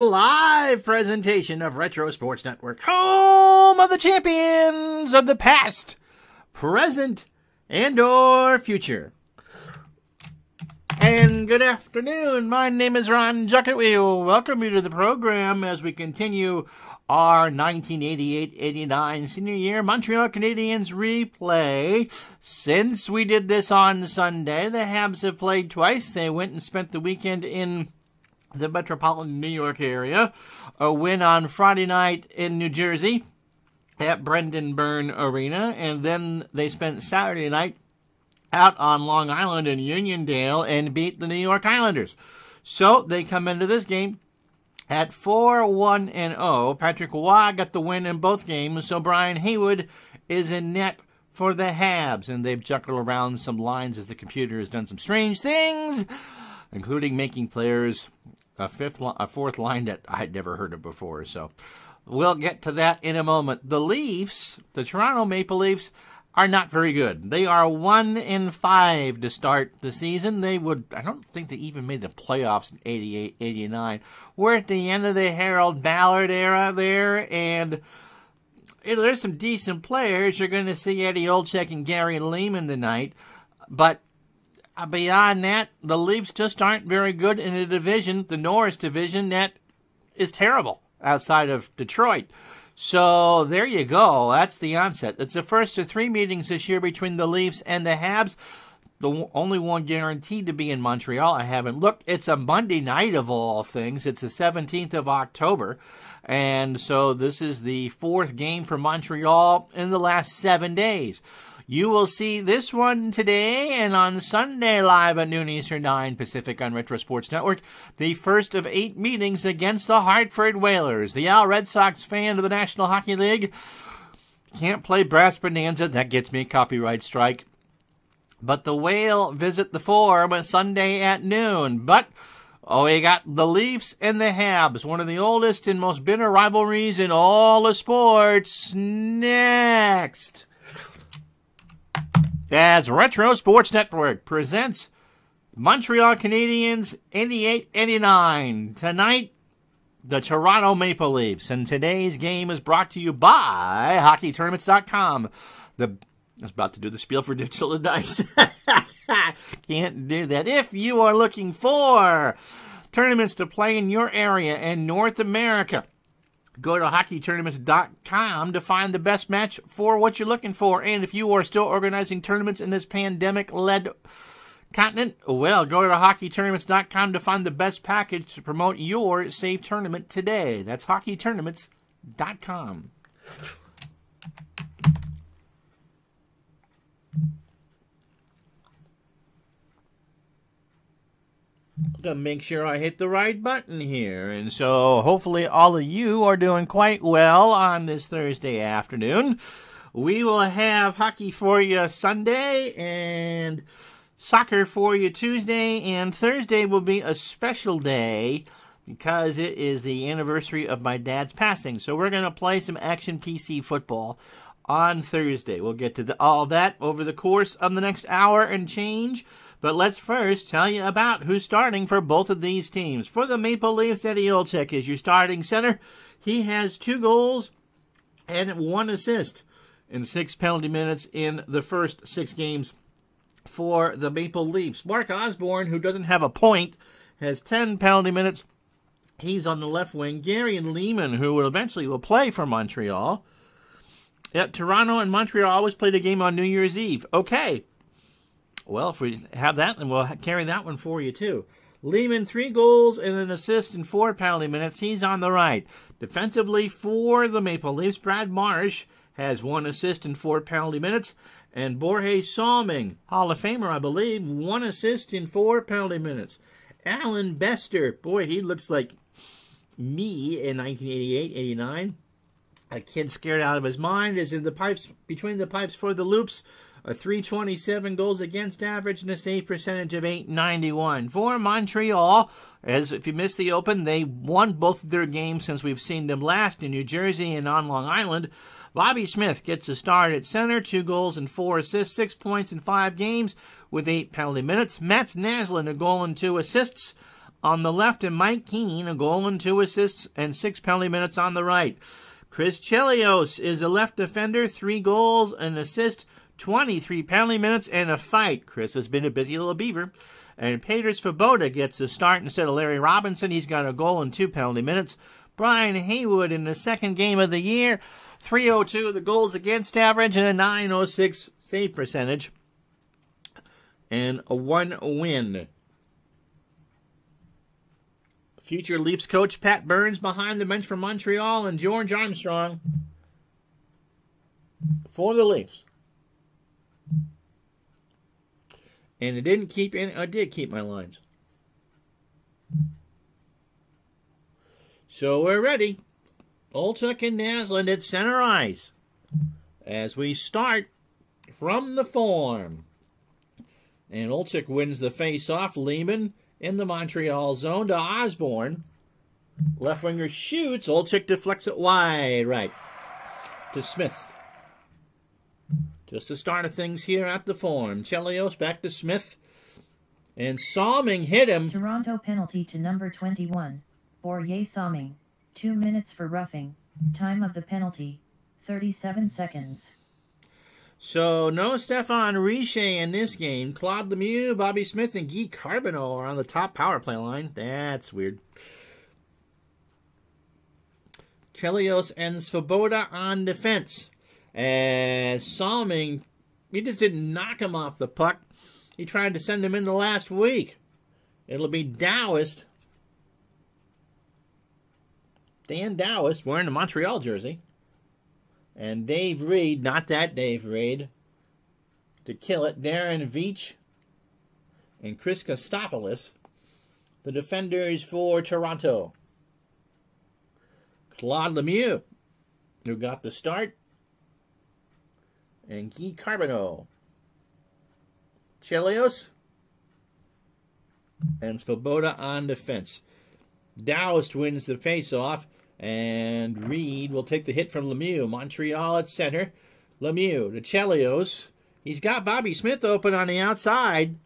Live presentation of Retro Sports Network, home of the champions of the past, present, and or future. And good afternoon, my name is Ron Juckett. We welcome you to the program as we continue our 1988-89 senior year Montreal Canadiens replay. Since we did this on Sunday, the Habs have played twice. They went and spent the weekend in the metropolitan New York area, a win on Friday night in New Jersey at Brendan Byrne Arena, and then they spent Saturday night out on Long Island in Uniondale and beat the New York Islanders. So they come into this game at 4-1-0. Patrick Roy got the win in both games, so Brian Haywood is in net for the Habs, and they've juggled around some lines as the computer has done some strange things, including making players a fourth line that I'd never heard of before. So we'll get to that in a moment. The Leafs, the Toronto Maple Leafs, are not very good. They are 1-5 to start the season. I don't think they even made the playoffs in 88, 89. We're at the end of the Harold Ballard era there, and there's some decent players. You're going to see Eddie Olczyk and Gary Lehman tonight, but beyond that, the Leafs just aren't very good in a division, the Norris division, that is terrible outside of Detroit. So there you go. That's the onset. It's the first of three meetings this year between the Leafs and the Habs. The only one guaranteed to be in Montreal. I haven't looked. It's a Monday night of all things. It's the 17th of October. And so this is the fourth game for Montreal in the last 7 days. You will see this one today and on Sunday live at noon Eastern, 9 Pacific on Retro Sports Network. The first of 8 meetings against the Hartford Whalers. The Al Red Sox fan of the National Hockey League can't play Brass Bonanza. That gets me a copyright strike. But the Whale visit the Forum Sunday at noon. But we got the Leafs and the Habs, one of the oldest and most bitter rivalries in all of sports, next. As Retro Sports Network presents Montreal Canadiens 88-89. Tonight, the Toronto Maple Leafs. And today's game is brought to you by HockeyTournaments.com. I was about to do the spiel for Digital and Dice. Can't do that. If you are looking for tournaments to play in your area in North America, go to HockeyTournaments.com to find the best match for what you're looking for. And if you are still organizing tournaments in this pandemic-led continent, well, go to HockeyTournaments.com to find the best package to promote your safe tournament today. That's HockeyTournaments.com. To make sure I hit the right button here. And so hopefully all of you are doing quite well on this Thursday afternoon. We will have hockey for you Sunday and soccer for you Tuesday, and Thursday will be a special day because it is the anniversary of my dad's passing. So we're going to play some action PC football on Thursday. We'll get to all that over the course of the next hour and change. But let's first tell you about who's starting for both of these teams. For the Maple Leafs, Eddie Olczyk is your starting center. He has 2 goals and 1 assist in 6 penalty minutes in the first 6 games for the Maple Leafs. Mark Osborne, who doesn't have a point, has 10 penalty minutes. He's on the left wing. Gary Lehman, who will eventually play for Montreal. Yet Toronto and Montreal always played a game on New Year's Eve. Okay. Well, if we have that, then we'll carry that one for you, too. Lehman, 3 goals and an assist in 4 penalty minutes. He's on the right. Defensively for the Maple Leafs, Brad Marsh has 1 assist in 4 penalty minutes. And Borje Salming, Hall of Famer, I believe, 1 assist in 4 penalty minutes. Alan Bester, boy, he looks like me in 1988-89. A kid scared out of his mind is in the pipes, between the pipes for the Loops. A .327 goals against average and a save percentage of .891. For Montreal, as if you missed the Open, they won both of their games since we've seen them last in New Jersey and on Long Island. Bobby Smith gets a start at center, 2 goals and 4 assists, 6 points in 5 games with 8 penalty minutes. Mats Naslund, a goal and 2 assists on the left, and Mike Keane, a goal and 2 assists and 6 penalty minutes on the right. Chris Chelios is a left defender, 3 goals, an assist, 23 penalty minutes, and a fight. Chris has been a busy little beaver. And Peter Svoboda gets a start instead of Larry Robinson. He's got a goal and 2 penalty minutes. Brian Haywood in the second game of the year, .302 the goals against average and a .906 save percentage. And a 1 win. Future Leafs coach Pat Burns behind the bench for Montreal, and George Armstrong for the Leafs. And it didn't keep in. I did keep my lines. So we're ready. Olchuk and Naslund at center ice as we start from the form. And Olchuk wins the face-off. Lehman in the Montreal zone to Osborne. Left winger shoots. Olchuk deflects it wide right to Smith. Just the start of things here at the form. Chelios back to Smith. And Salming hit him. Toronto penalty to number 21. Borje Salming. 2 minutes for roughing. Time of the penalty, 37 seconds. So, no Stefan Richer in this game. Claude Lemieux, Bobby Smith, and Guy Carbonneau are on the top power play line. That's weird. Chelios and Svoboda on defense. As Salming, he just didn't knock him off the puck. He tried to send him into last week. It'll be Dowist. Dan Dowist wearing the Montreal jersey. And Dave Reed, not that Dave Reed, to kill it. Darren Veach and Chris Kostopoulos, the defenders for Toronto. Claude Lemieux, who got the start. And Guy Carbonneau. Chelios and Svoboda on defense. Dowist wins the faceoff, and Reed will take the hit from Lemieux. Montreal at center. Lemieux to Chelios. He's got Bobby Smith open on the outside.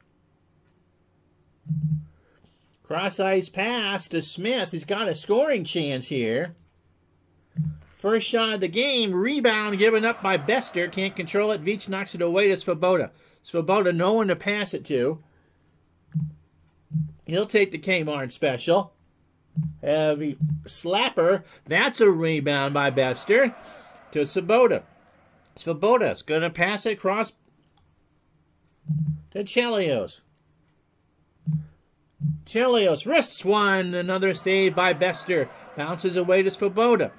Cross-ice pass to Smith. He's got a scoring chance here. First shot of the game. Rebound given up by Bester. Can't control it. Veach knocks it away to Svoboda. Svoboda, no one to pass it to. He'll take the Kmart special. Heavy slapper. That's a rebound by Bester to Svoboda. Svoboda's going to pass it across to Chelios. Chelios wrists one. Another save by Bester. Bounces away to Svoboda.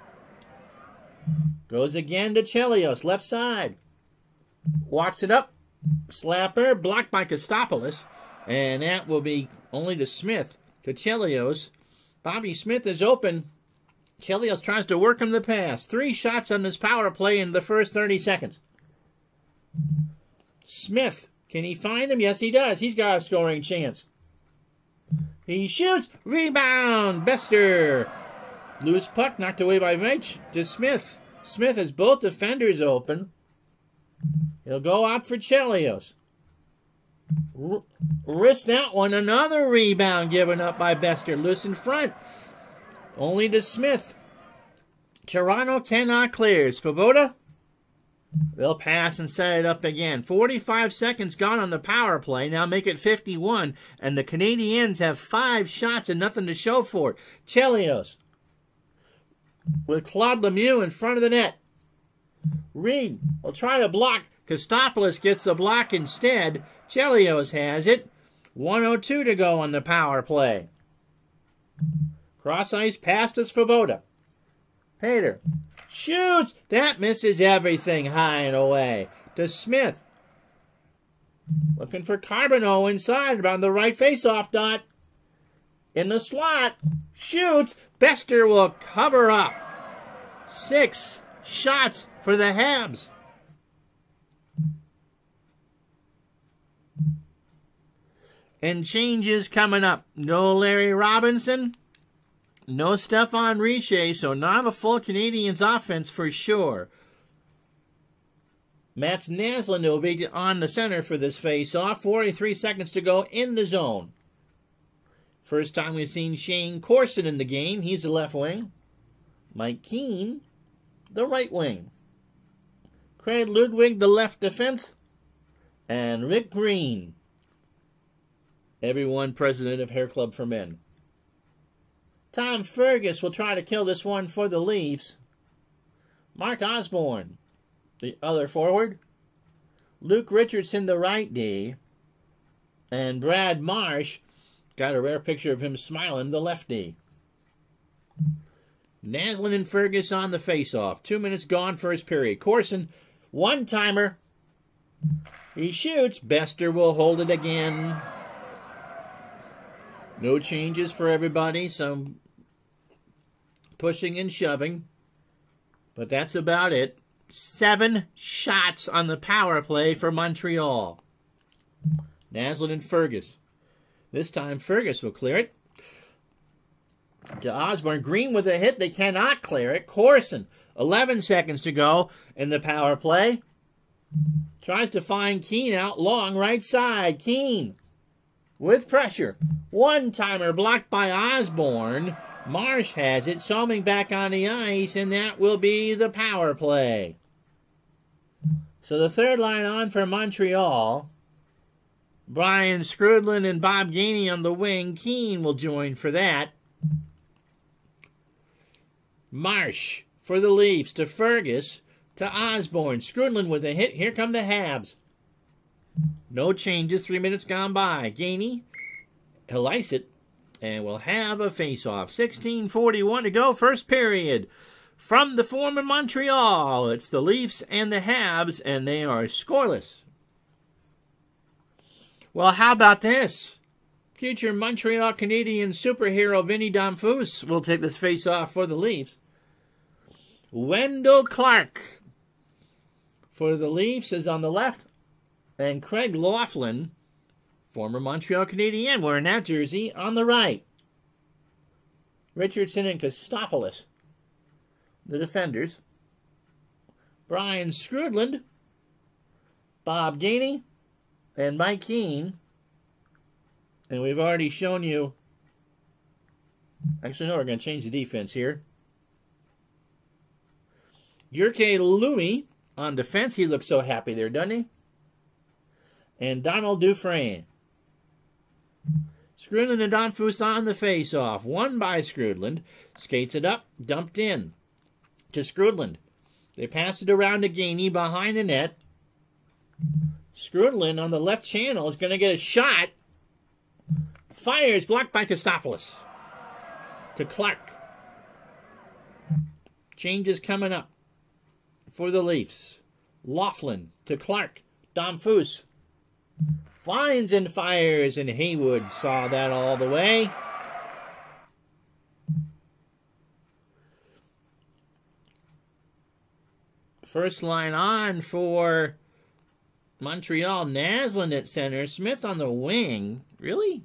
Goes again to Chelios. Left side. Walks it up. Slapper. Blocked by Kostopoulos. And that will be only to Smith. To Chelios. Bobby Smith is open. Chelios tries to work him the pass. 3 shots on this power play in the first 30 seconds. Smith. Can he find him? Yes, he does. He's got a scoring chance. He shoots. Rebound. Bester. Loose puck knocked away by Veach to Smith. Smith has both defenders open. He'll go out for Chelios. Wrist that one. Another rebound given up by Bester. Loose in front. Only to Smith. Toronto cannot clear. Svoboda. They'll pass and set it up again. 45 seconds gone on the power play. Now make it 51. And the Canadiens have 5 shots and nothing to show for it. Chelios with Claude Lemieux in front of the net. Reed will try to block. Kostopoulos gets the block instead. Chelios has it. 1:02 to go on the power play. Cross-ice pass to Svoboda. Pater shoots. That misses everything high and away. To Smith. Looking for Carbonneau inside around the right face-off dot. In the slot. Shoots. Bester will cover up. 6 shots for the Habs. And changes coming up. No Larry Robinson. No Stefan Richer. So not a full Canadiens offense for sure. Mats Naslund will be on the center for this face-off. 43 seconds to go in the zone. First time we've seen Shane Corson in the game. He's the left wing. Mike Keane, the right wing. Craig Ludwig, the left defense. And Rick Green, everyone president of Hair Club for Men. Tom Fergus will try to kill this one for the Leafs. Mark Osborne, the other forward. Luke Richardson, the right D. And Brad Marsh, got a rare picture of him smiling, the left D. Naslund and Fergus on the face-off. 2 minutes gone first period. Corson, one-timer. He shoots. Bester will hold it again. No changes for everybody. Some pushing and shoving. But that's about it. 7 shots on the power play for Montreal. Naslund and Fergus. This time Fergus will clear it. To Osborne. Green with a hit. They cannot clear it. Corson. 11 seconds to go in the power play. Tries to find Keane out long right side. Keane with pressure. One-timer blocked by Osborne. Marsh has it. Soming back on the ice, and that will be the power play. So the third line on for Montreal. Brian Skrudland and Bob Gainey on the wing. Keane will join for that. Marsh for the Leafs to Fergus to Osborne. Skrudland with a hit. Here come the Habs. No changes. 3 minutes gone by. Gainey, he'll ice it, and we'll have a face-off. 16:41 to go. First period. From the former Montreal, it's the Leafs and the Habs, and they are scoreless. Well, how about this? Future Montreal Canadiens superhero Vinny Damphousse will take this face-off for the Leafs. Wendell Clark for the Leafs is on the left. And Craig Laughlin, former Montreal Canadien, wearing that jersey, on the right. Richardson and Kostopoulos, the defenders. Brian Skrudland, Bob Gainey, and Mike Keane. And we've already shown you... Actually, no, we're going to change the defense here. Jurke Lumi on defense. He looks so happy there, doesn't he? And Donald Dufresne. Skrudland and Damphousse on the face-off. Won by Skrudland. Skates it up. Dumped in to Skrudland. They pass it around to Gainey behind the net. Skrudland on the left channel is going to get a shot. Fires, blocked by Kostopoulos. To Clark. Changes coming up for the Leafs. Laughlin to Clark. Damphousse finds and fires, and Haywood saw that all the way. First line on for Montreal. Naslund at center. Smith on the wing. Really?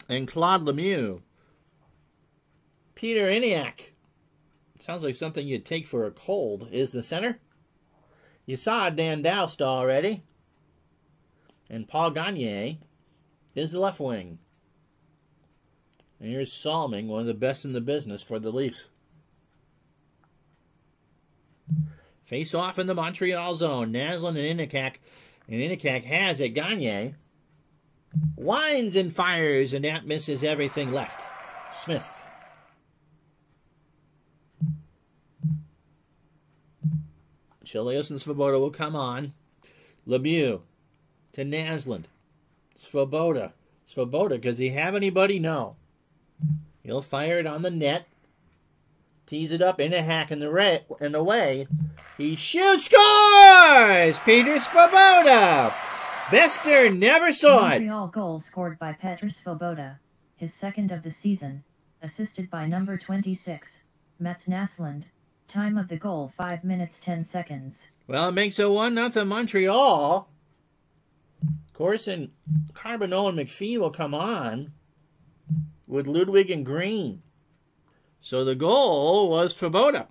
And Claude Lemieux. Peter Iniak. Sounds like something you'd take for a cold. Is the center. You saw Dan Doust already. And Paul Gagne is the left wing. And here's Salming, one of the best in the business for the Leafs. Face off in the Montreal zone. Naslund and Iniak. And Iniak has it. Gagne winds and fires, and that misses everything left. Smith. Chelios and Svoboda will come on. Lemieux to Naslund. Svoboda. Svoboda, does he have anybody? No. He'll fire it on the net. Tees it up in a hack in the way. He shoots, scores! Peter Svoboda. Bester never saw it. Montreal goal scored by Petr Svoboda, his second of the season, assisted by number 26, Mats Naslund. Time of the goal 5 minutes 10 seconds. Well, it makes it 1-0 Montreal. Corson, Carbonneau and McPhee will come on with Ludwig and Green. So the goal was Svoboda.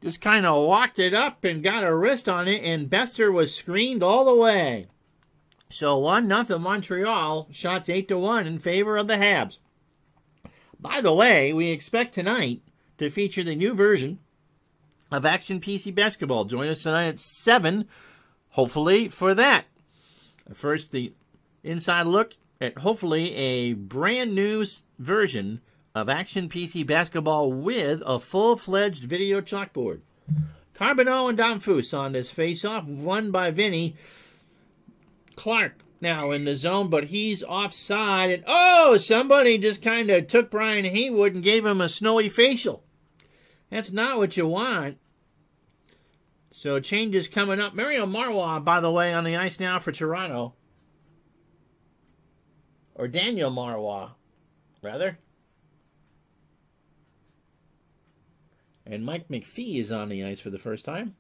just kind of walked it up and got a wrist on it, and Bester was screened all the way. So 1-0 Montreal, shots 8-1 in favor of the Habs. By the way, we expect tonight to feature the new version of Action PC Basketball. Join us tonight at 7, hopefully, for that. First, the inside look at hopefully a brand new version of Action PC Basketball with a full-fledged video chalkboard. Carbonneau and Domfus on this face-off, won by Vinny. Clark now in the zone, but he's offside. And oh, somebody just kind of took Brian Haywood and gave him a snowy facial. That's not what you want. So changes coming up. Mario Marois, by the way, on the ice now for Toronto. Or Daniel Marois, rather. And Mike McPhee is on the ice for the first time.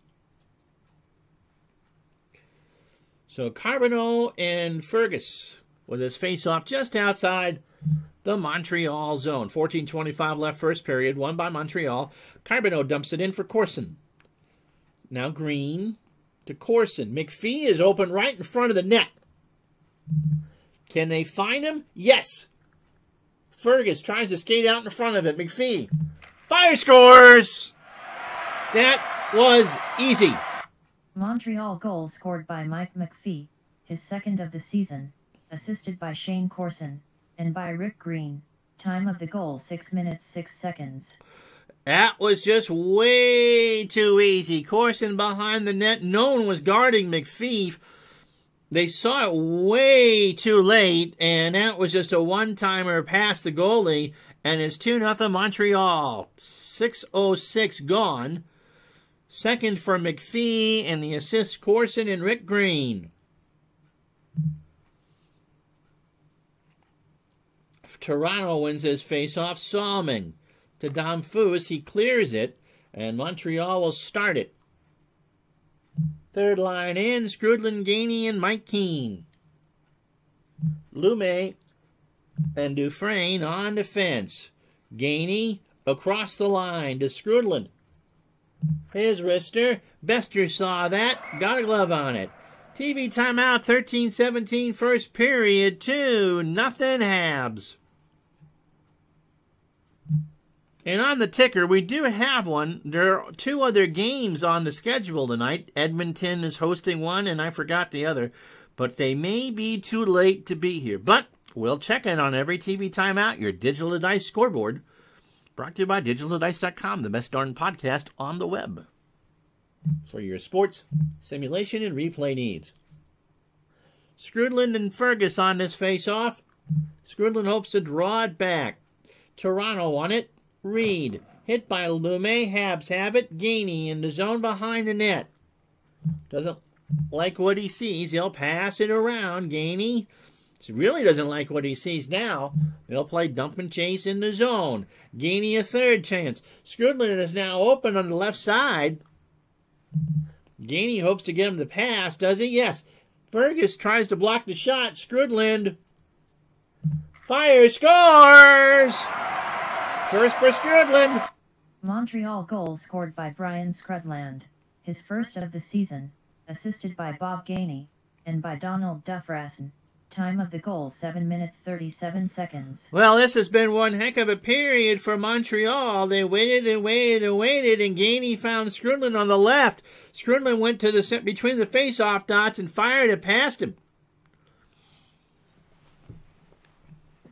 So Carbonneau and Fergus with his face-off just outside the Montreal zone. 14:25 left first period, won by Montreal. Carbonneau dumps it in for Corson. Now Green to Corson. McPhee is open right in front of the net. Can they find him? Yes. Fergus tries to skate out in front of it. McPhee. Fire, scores! That was easy. Montreal goal scored by Mike McPhee, his second of the season, assisted by Shane Corson, and by Rick Green. Time of the goal 6 minutes 6 seconds. That was just way too easy. Corson behind the net. No one was guarding McPhee. They saw it way too late, and that was just a one-timer past the goalie, and it's 2-0 Montreal. 6:06 gone. Second for McPhee, and the assist Corson and Rick Green. Toronto wins his face-off. Salming to Domfus. He clears it, and Montreal will start it. Third line in, Skrudland, Gainey, and Mike Keane. Lume and Dufresne on defense. Gainey across the line to Skrudland. His wrister. Bester saw that. Got a glove on it. TV timeout, 13-17 first period. 2-0 Habs. And on the ticker, we do have one. There are two other games on the schedule tonight. Edmonton is hosting one, and I forgot the other. But they may be too late to be here. But we'll check in on every TV timeout, your Digital Dice scoreboard. Brought to you by DigitalDice.com, the best darn podcast on the web for your sports, simulation, and replay needs. Skrudland and Fergus on this face-off. Skrudland hopes to draw it back. Toronto on it. Reed. Hit by Lume. Habs have it. Gainey in the zone behind the net. Doesn't like what he sees. He'll pass it around. Gainey really doesn't like what he sees now. They'll play dump and chase in the zone. Gainey a third chance. Skrudland is now open on the left side. Gainey hopes to get him the pass. Does he? Yes. Fergus tries to block the shot. Skrudland fires, scores! First for Skrudland. Montreal goal scored by Brian Skrudland, his first of the season, assisted by Bob Gainey, and by Donald Dufresne. Time of the goal 7 minutes 37 seconds. Well, this has been one heck of a period for Montreal. They waited and waited and waited, and Gainey found Skrudland on the left. Skrudland went to the between the face-off dots and fired it past him.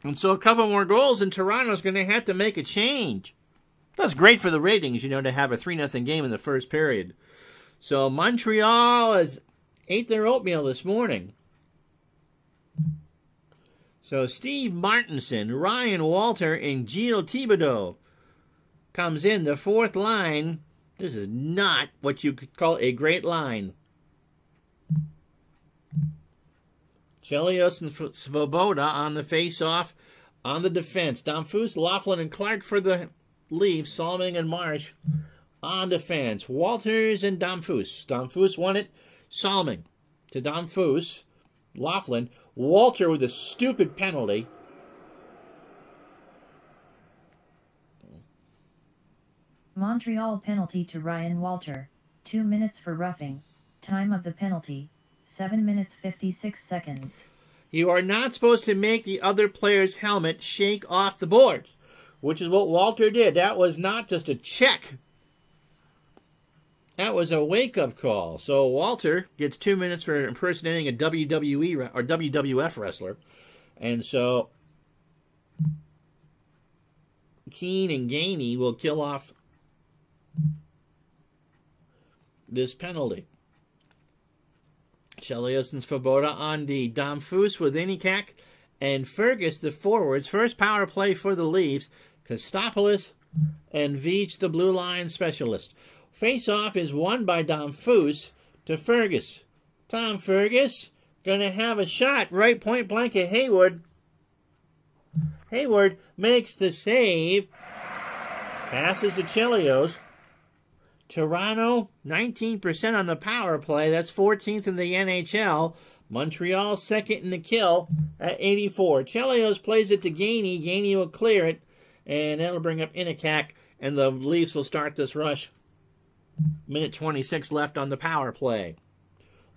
And so a couple more goals, and Toronto's going to have to make a change. That's great for the ratings, you know, to have a 3-0 game in the first period. So Montreal has ate their oatmeal this morning. So Steve Martinson, Ryan Walter, and Gio Thibodeau comes in the fourth line. This is not what you could call a great line. Chelios and Svoboda on the face-off. On the defense, Domfus, Laughlin, and Clark for the leave. Salming and Marsh on defense. Walters and Domfus. Domfus won it. Salming to Domfus. Laughlin. Walter with a stupid penalty. Montreal penalty to Ryan Walter, 2 minutes for roughing, time of the penalty, 7 minutes 56 seconds. You are not supposed to make the other player's helmet shake off the boards, which is what Walter did. That was not just a check. That was a wake-up call. So Walter gets 2 minutes for impersonating a WWE or WWF wrestler. And so Keane and Gainey will kill off this penalty. Chelios and Svoboda on the Domfus with Inikak and Fergus, the forwards. First power play for the Leafs. Kostopoulos and Veach, the blue line specialist. Face-off is won by Domfus to Fergus. Tom Fergus going to have a shot right point blank at Hayward. Hayward makes the save. Passes to Chelios. Toronto, 19% on the power play. That's 14th in the NHL. Montreal, second in the kill at 84. Chelios plays it to Gainey. Gainey will clear it, and that'll bring up Inikak, and the Leafs will start this rush. Minute 26 left on the power play.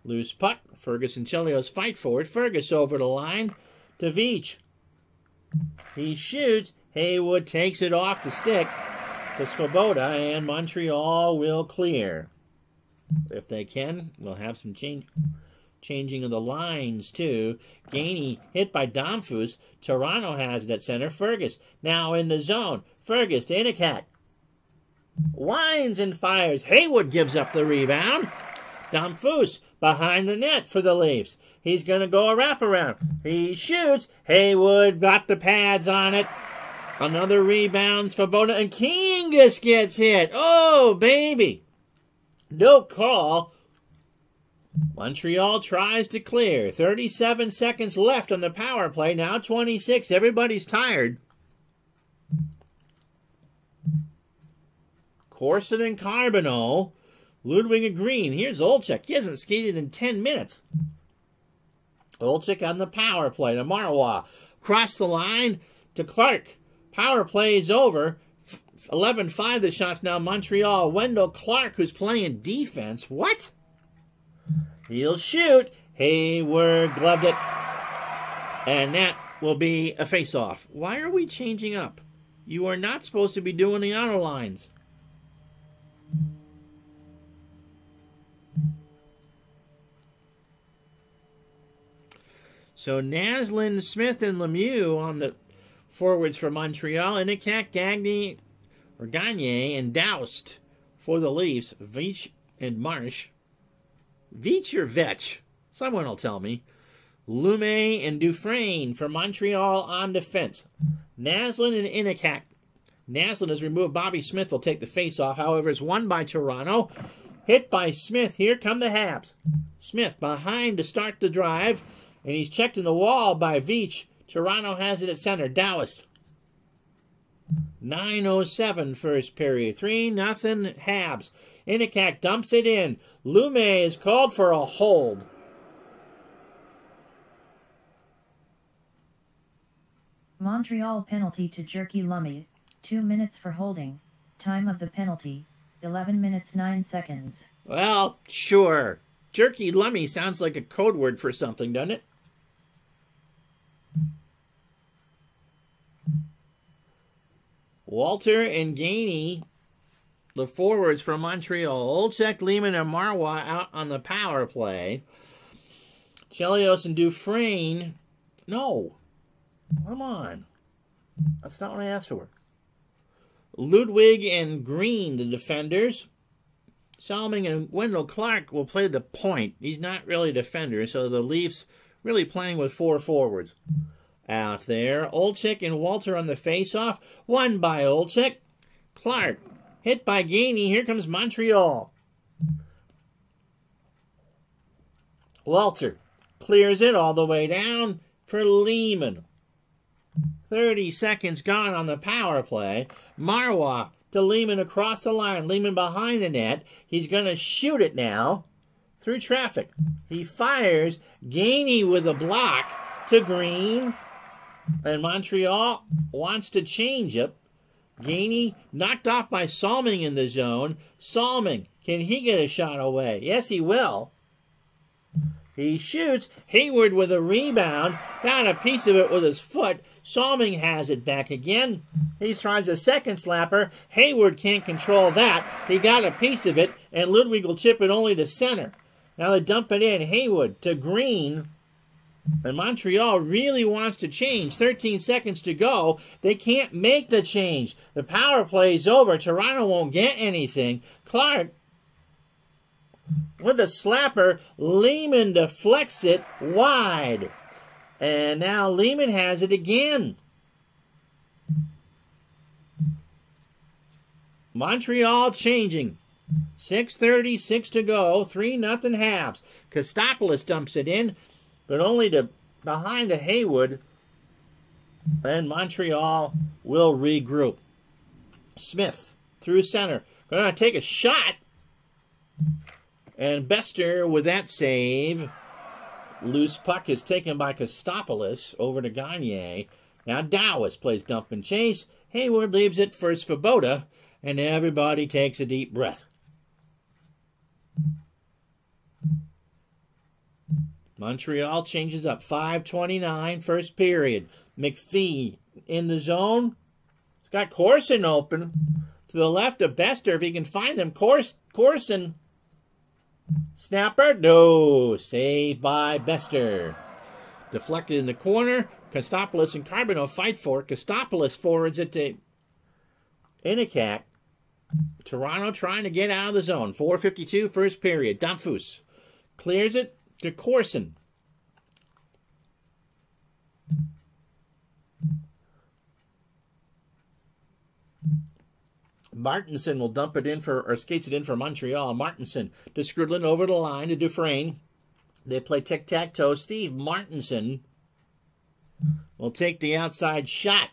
Loose puck. Fergus and Chelios fight for it. Fergus over the line to Veach. He shoots. Haywood takes it off the stick to Svoboda, and Montreal will clear. If they can, we'll have some changing of the lines, too. Gainey hit by Domfus. Toronto has it at center. Fergus now in the zone. Fergus to Inikak. Winds and fires. Haywood gives up the rebound. Domfus behind the net for the Leafs. He's going to go a wraparound. He shoots. Haywood got the pads on it. Another rebound. Svoboda and Kingus gets hit. Oh, baby. No call. Montreal tries to clear. 37 seconds left on the power play. Now 26. Everybody's tired. Corson and Carbonneau. Ludwig and Green. Here's Olczyk. He hasn't skated in 10 minutes. Olczyk on the power play to Marois. Cross the line to Clark. Power play is over. 11-5 the shots now. Montreal. Wendell Clark, who's playing defense. What? He'll shoot. Hayward gloved it. And that will be a face-off. Why are we changing up? You are not supposed to be doing the honor lines. So Naslin, Smith, and Lemieux on the forwards for Montreal. Inikak, Gagne, and Doust for the Leafs. Veach and Marsh. Veach or Vetch? Someone will tell me. Lume and Dufresne for Montreal on defense. Naslin and Inikak. Naslin has removed. Bobby Smith will take the face-off. However, it's won by Toronto. Hit by Smith. Here come the Habs. Smith behind to start the drive. And he's checked in the wall by Veach. Toronto has it at center. Doust. 9:07 first period. 3-0 Habs. Inikak dumps it in. Lume is called for a hold. Montreal penalty to Jerky Lummy. 2 minutes for holding. Time of the penalty, 11 minutes 9 seconds. Well, sure. Jerky Lummy sounds like a code word for something, doesn't it? Walter and Gainey, the forwards from Montreal. Olczyk, Lehman, and Marois out on the power play. Chelios and Dufresne. No. Come on. That's not what I asked for. Ludwig and Green, the defenders. Salming and Wendell Clark will play the point. He's not really a defender, so the Leafs really playing with 4 forwards out there. Olczyk and Walter on the face-off. Won by Olczyk. Clark hit by Gainey. Here comes Montreal. Walter clears it all the way down for Lehman. 30 seconds gone on the power play. Marois to Lehman across the line. Lehman behind the net. He's going to shoot it now through traffic. He fires. Gainey with a block to Green. And Montreal wants to change it. Gainey knocked off by Salming in the zone. Salming, can he get a shot away? Yes, he will. He shoots. Hayward with a rebound. Got a piece of it with his foot. Salming has it back again. He tries a second slapper. Hayward can't control that. He got a piece of it, and Ludwig will chip it only to center. Now they dump it in. Hayward to Green. And Montreal really wants to change. 13 seconds to go. They can't make the change. The power play's over. Toronto won't get anything. Clark with a slapper. Lehman deflects it wide. And now Lehman has it again. Montreal changing. 6:36 to go. 3-0 Habs. Kostopoulos dumps it in, but only to behind a Haywood. And Montreal will regroup. Smith through center. Going to take a shot. And Bester with that save. Loose puck is taken by Kostopoulos over to Gagne. Now Dowis plays dump and chase. Hayward leaves it for Svoboda. And everybody takes a deep breath. Montreal changes up. 5:29, first period. McPhee in the zone. He's got Corson open. To the left of Bester, if he can find him. Corson. Snapper. No. Saved by Bester. Deflected in the corner. Kostopoulos and Carbonneau fight for it. Kostopoulos forwards it to Inikak. Toronto trying to get out of the zone. 4:52, first period. Damphus clears it to Corson. Martinson will dump it in or skates it in for Montreal. Martinson to Skrudlin over the line to Dufresne. They play tic-tac-toe. Steve Martinson will take the outside shot.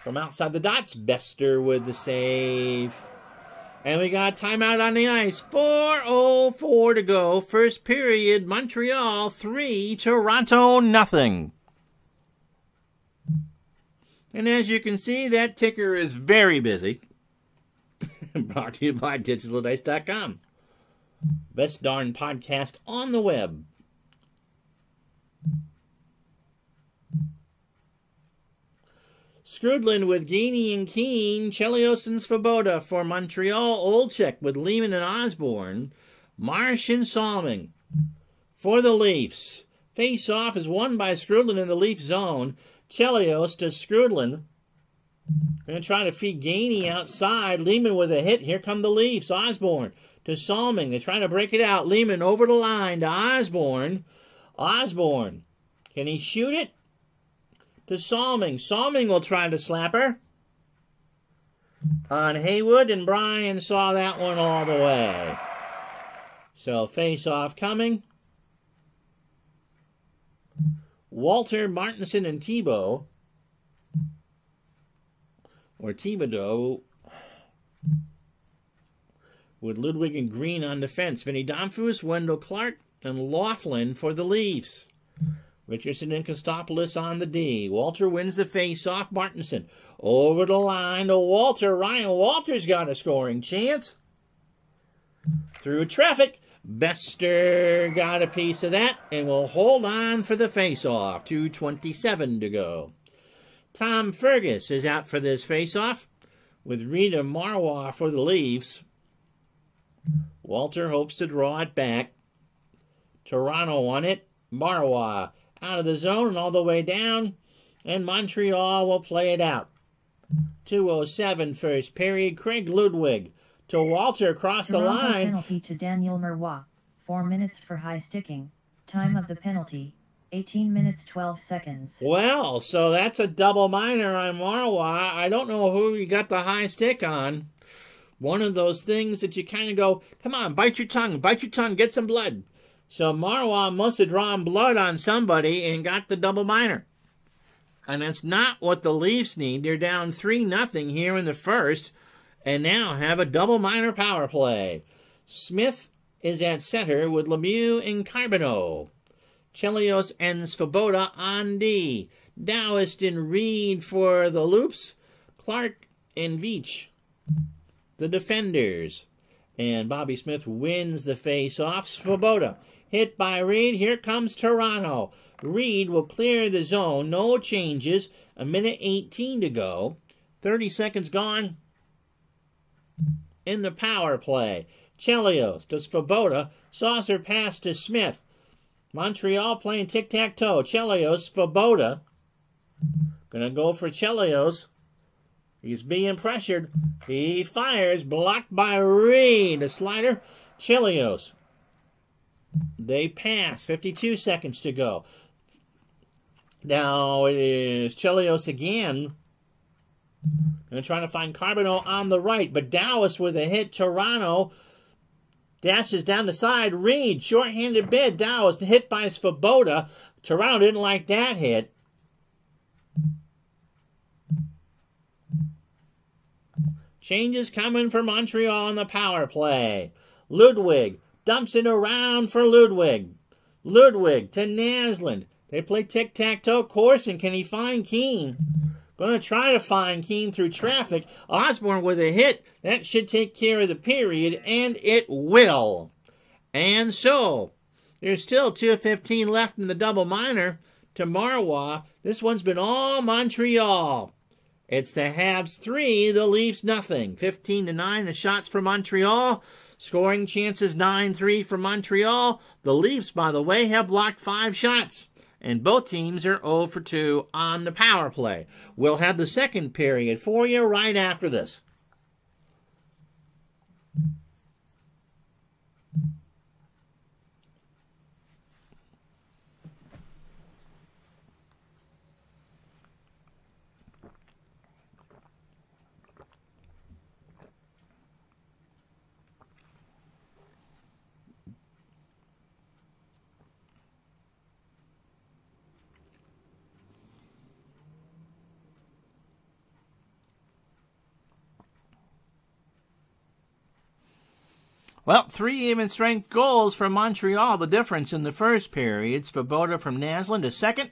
From outside the dots, Bester with the save. And we got timeout on the ice. 4:04 to go. First period, Montreal 3, Toronto nothing. And as you can see, that ticker is very busy. Brought to you by DigitalDice.com. Best darn podcast on the web. Skrudlin with Gainey and Keane, Chelios and Svoboda for Montreal, Olczyk with Lehman and Osborne, Marsh and Salming for the Leafs. Face-off is won by Skrudlin in the Leaf zone. Chelios to Skrudlin. Going to try to feed Gainey outside. Lehman with a hit. Here come the Leafs. Osborne to Salming. They're trying to break it out. Lehman over the line to Osborne. Osborne. Can he shoot it? To Salming. Salming will try to slap her on Haywood, and Brian saw that one all the way. So face-off coming. Walter, Martinson, and Thibault. Or Thibodeau. With Ludwig and Green on defense. Vinny Damphus, Wendell Clark, and Laughlin for the Leafs. Richardson and Kostopoulos on the D. Walter wins the face-off. Martinson over the line to Walter. Ryan Walter's got a scoring chance. Through traffic. Bester got a piece of that and will hold on for the face-off. 2:27 to go. Tom Fergus is out for this face-off with Rita Marwa for the Leafs. Walter hopes to draw it back. Toronto on it. Marwa out of the zone and all the way down, and Montreal will play it out. 2:07 first period. Craig Ludwig to Walter across Toronto the line. Penalty to Daniel Marois. 4 minutes for high sticking. Time of the penalty, 18 minutes 12 seconds. Well, so that's a double minor on Marwa. I don't know who you got the high stick on. One of those things that you kind of go, come on, bite your tongue, get some blood. So Marwa must have drawn blood on somebody and got the double minor. And that's not what the Leafs need. They're down 3-0 here in the first, and now have a double minor power play. Smith is at center with Lemieux and Carbonneau. Chelios and Svoboda on D. Dowist and Reed for the Loops. Clark and Veach, the defenders. And Bobby Smith wins the face-off. Svoboda hit by Reed. Here comes Toronto. Reed will clear the zone. No changes. 1:18 to go. 30 seconds gone in the power play. Chelios to Svoboda. Saucer pass to Smith. Montreal playing tic-tac-toe. Chelios, Svoboda. Gonna go for Chelios. He's being pressured. He fires. Blocked by Reed. A slider. Chelios. They pass. 52 seconds to go. Now it is Chelios again. And trying to find Carbonneau on the right. But Dallas with a hit. Toronto dashes down the side. Reed, short-handed bid. Dallas hit by Svoboda. Toronto didn't like that hit. Changes coming for Montreal on the power play. Ludwig dumps it around for Ludwig. Ludwig to Naslund. They play tic-tac-toe. Corson, can he find Keene? Going to try to find Keene through traffic. Osborne with a hit. That should take care of the period, and it will. And so, there's still 2:15 left in the double minor to Marois. This one's been all Montreal. It's the Habs 3, the Leafs nothing. 15-9, the shots for Montreal. Scoring chances 9-3 for Montreal. The Leafs, by the way, have blocked 5 shots. And both teams are 0 for 2 on the power play. We'll have the second period for you right after this. Well, 3 even-strength goals from Montreal. The difference in the first period. Svoboda from Naslund, his second.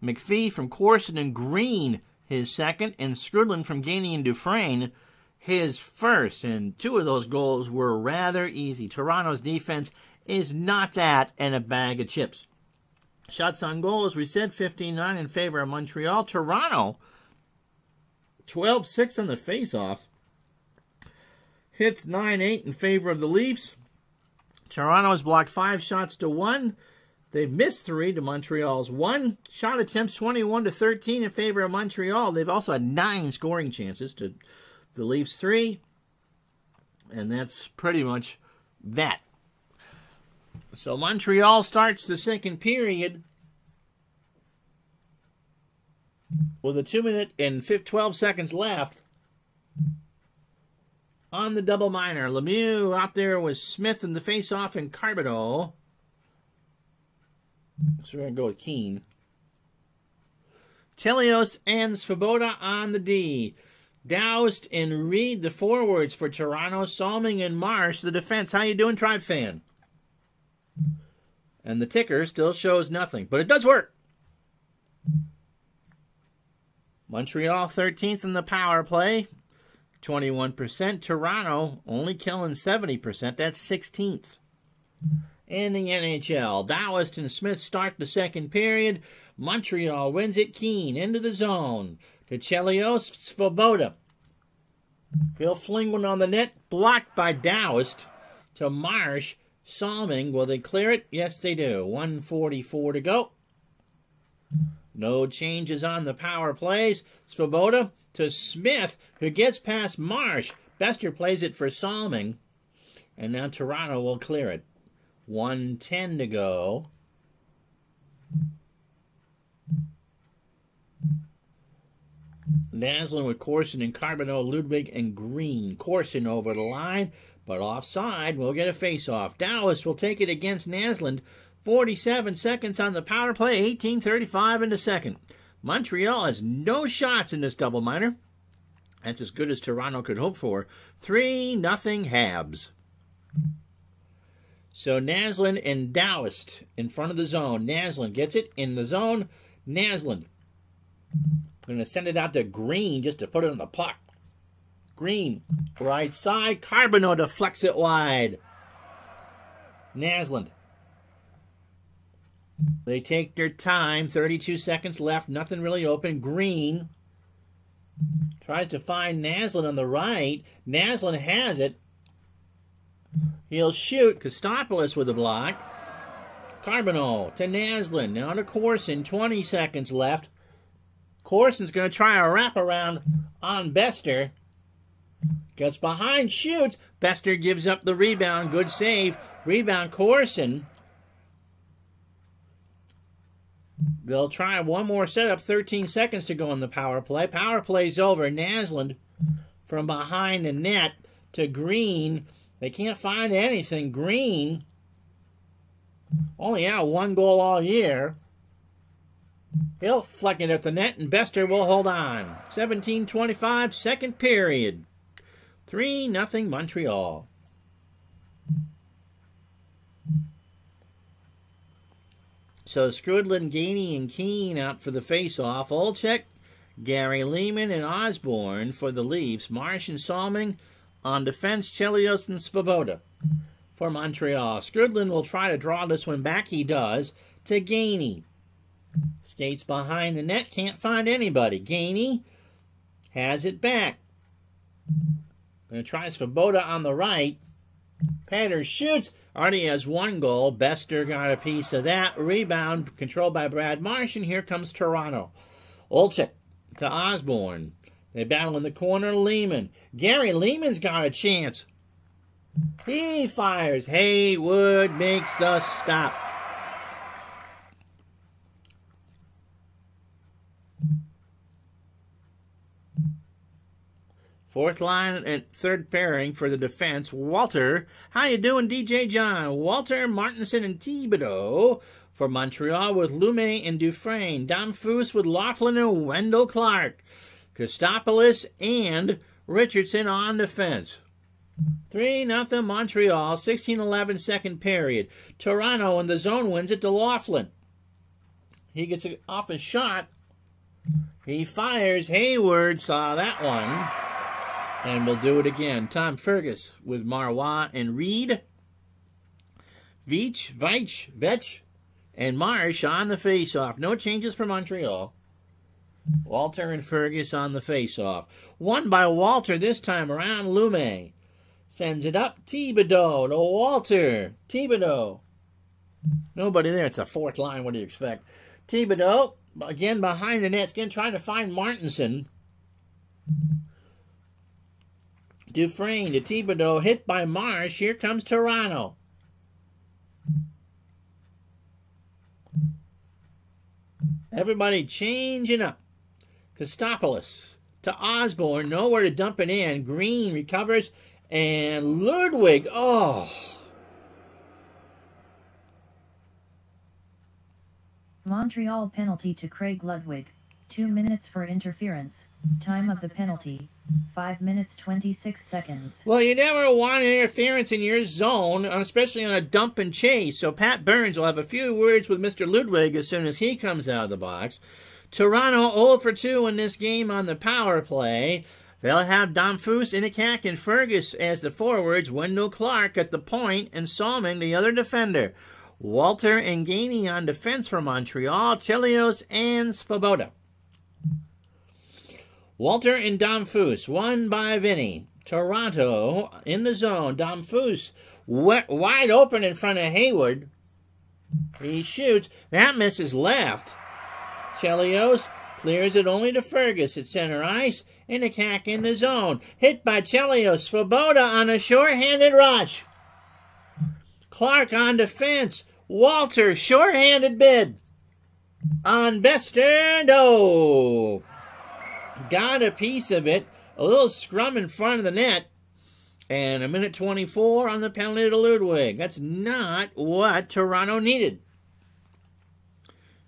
McPhee from Corson and Green, his second. And Skrudland from Gainey and Dufresne, his first. And 2 of those goals were rather easy. Toronto's defense is not that and a bag of chips. Shots on goal, as we said, 15-9 in favor of Montreal. Toronto, 12-6 on the faceoffs. Hits 9-8 in favor of the Leafs. Toronto has blocked 5 shots to 1. They've missed 3 to Montreal's 1. Shot attempts 21-13 in favor of Montreal. They've also had 9 scoring chances to the Leafs 3. And that's pretty much that. So Montreal starts the second period with a 2-minute and 12 seconds left. On the double minor, Lemieux out there with Smith in the face-off and Carbonneau. So we're going to go with Keene. Chelios and Svoboda on the D. Doust and Reed, the forwards for Toronto. Salming and Marsh, the defense. How you doing, Tribe fan? And the ticker still shows nothing, but it does work. Montreal 13th in the power play. 21%. Toronto only killing 70%. That's 16th. In the NHL, Doust and Smith start the second period. Montreal wins it. Keene into the zone. To Chelios, Svoboda. He'll fling one on the net. Blocked by Doust. To Marsh. Salming. Will they clear it? Yes, they do. 1:44 to go. No changes on the power plays. Svoboda to Smith, who gets past Marsh. Bester plays it for Salming. And now Toronto will clear it. 1:10 to go. Naslund with Corson and Carbonneau, Ludwig and Green. Corson over the line, but offside. We'll get a face-off. Dallas will take it against Naslund. 47 seconds on the power play. 18:35 in the second. Montreal has no shots in this double minor. That's as good as Toronto could hope for. 3-0 Habs. So Naslund and Doust in front of the zone. Naslund gets it in the zone. Naslund Going to send it out to Green just to put it on the puck. Green, right side. Carbonneau deflects it wide. Naslund. They take their time. 32 seconds left. Nothing really open. Green tries to find Naslund on the right. Naslund has it. He'll shoot. Kostopoulos with a block. Carbonneau to Naslund. Now to Corson. 20 seconds left. Corson's going to try a wraparound on Bester. Gets behind, shoots. Bester gives up the rebound. Good save. Rebound Corson. They'll try one more setup. 13 seconds to go in the power play. Power play's over. Naslund from behind the net to Green. They can't find anything. Green only had one goal all year. He'll fleck it at the net, and Bester will hold on. 17:25, second period. 3-0 Montreal. So Skrudland, Gainey, and Keane out for the face-off. Olczyk, Gary Lehman, and Osborne for the Leafs. Marsh and Salming on defense. Chelios and Svoboda for Montreal. Skrudland will try to draw this one back. He does. To Gainey. Skates behind the net. Can't find anybody. Gainey has it back. Going to try Svoboda on the right. Patter shoots. Already has one goal. Bester got a piece of that. Rebound controlled by Brad Marsh. And here comes Toronto. Olczyk to Osborne. They battle in the corner. Lehman. Gary Lehman's got a chance. He fires. Haywood makes the stop. Fourth line and third pairing for the defense. Walter. How you doing, DJ John? Walter, Martinson, and Thibodeau for Montreal with Lume and Dufresne. Damphus with Laughlin and Wendell Clark. Kostopoulos and Richardson on defense. 3-0 Montreal. 16-11 second period. Toronto in the zone wins it to Laughlin. He gets it off a shot. He fires. Hayward saw that one. And we'll do it again. Tom Fergus with Marois and Reed. Veitch, and Marsh on the face-off. No changes for Montreal. Walter and Fergus on the face-off. Won by Walter this time around. Lume sends it up. Thibodeau to Walter. Thibodeau. Nobody there. It's a fourth line. What do you expect? Thibodeau, again behind the net. Again trying to find Martinson. Dufresne to Thibodeau, hit by Marsh. Here comes Toronto. Everybody changing up. Kostopoulos to Osborne, nowhere to dump it in. Green recovers, and Ludwig, oh. Montreal penalty to Craig Ludwig. 2 minutes for interference. Time of the penalty, 5 minutes 26 seconds. Well, you never want interference in your zone, especially on a dump and chase. So Pat Burns will have a few words with Mr. Ludwig as soon as he comes out of the box. Toronto 0 for 2 in this game on the power play. They'll have Damphus, Inikak, and Fergus as the forwards. Wendell Clark at the point, and Salming the other defender. Walter and Gainey on defense for Montreal. Chelios and Svoboda. Walter and Damphus, won by Vinny. Toronto in the zone. Damphus wide open in front of Haywood. He shoots. That misses left. Chelios clears it only to Fergus at center ice. Inikak in the zone. Hit by Chelios. Svoboda on a short-handed rush. Clark on defense. Walter, short-handed bid. On Bester, no. Got a piece of it. A little scrum in front of the net. And a minute 24 on the penalty to Ludwig. That's not what Toronto needed.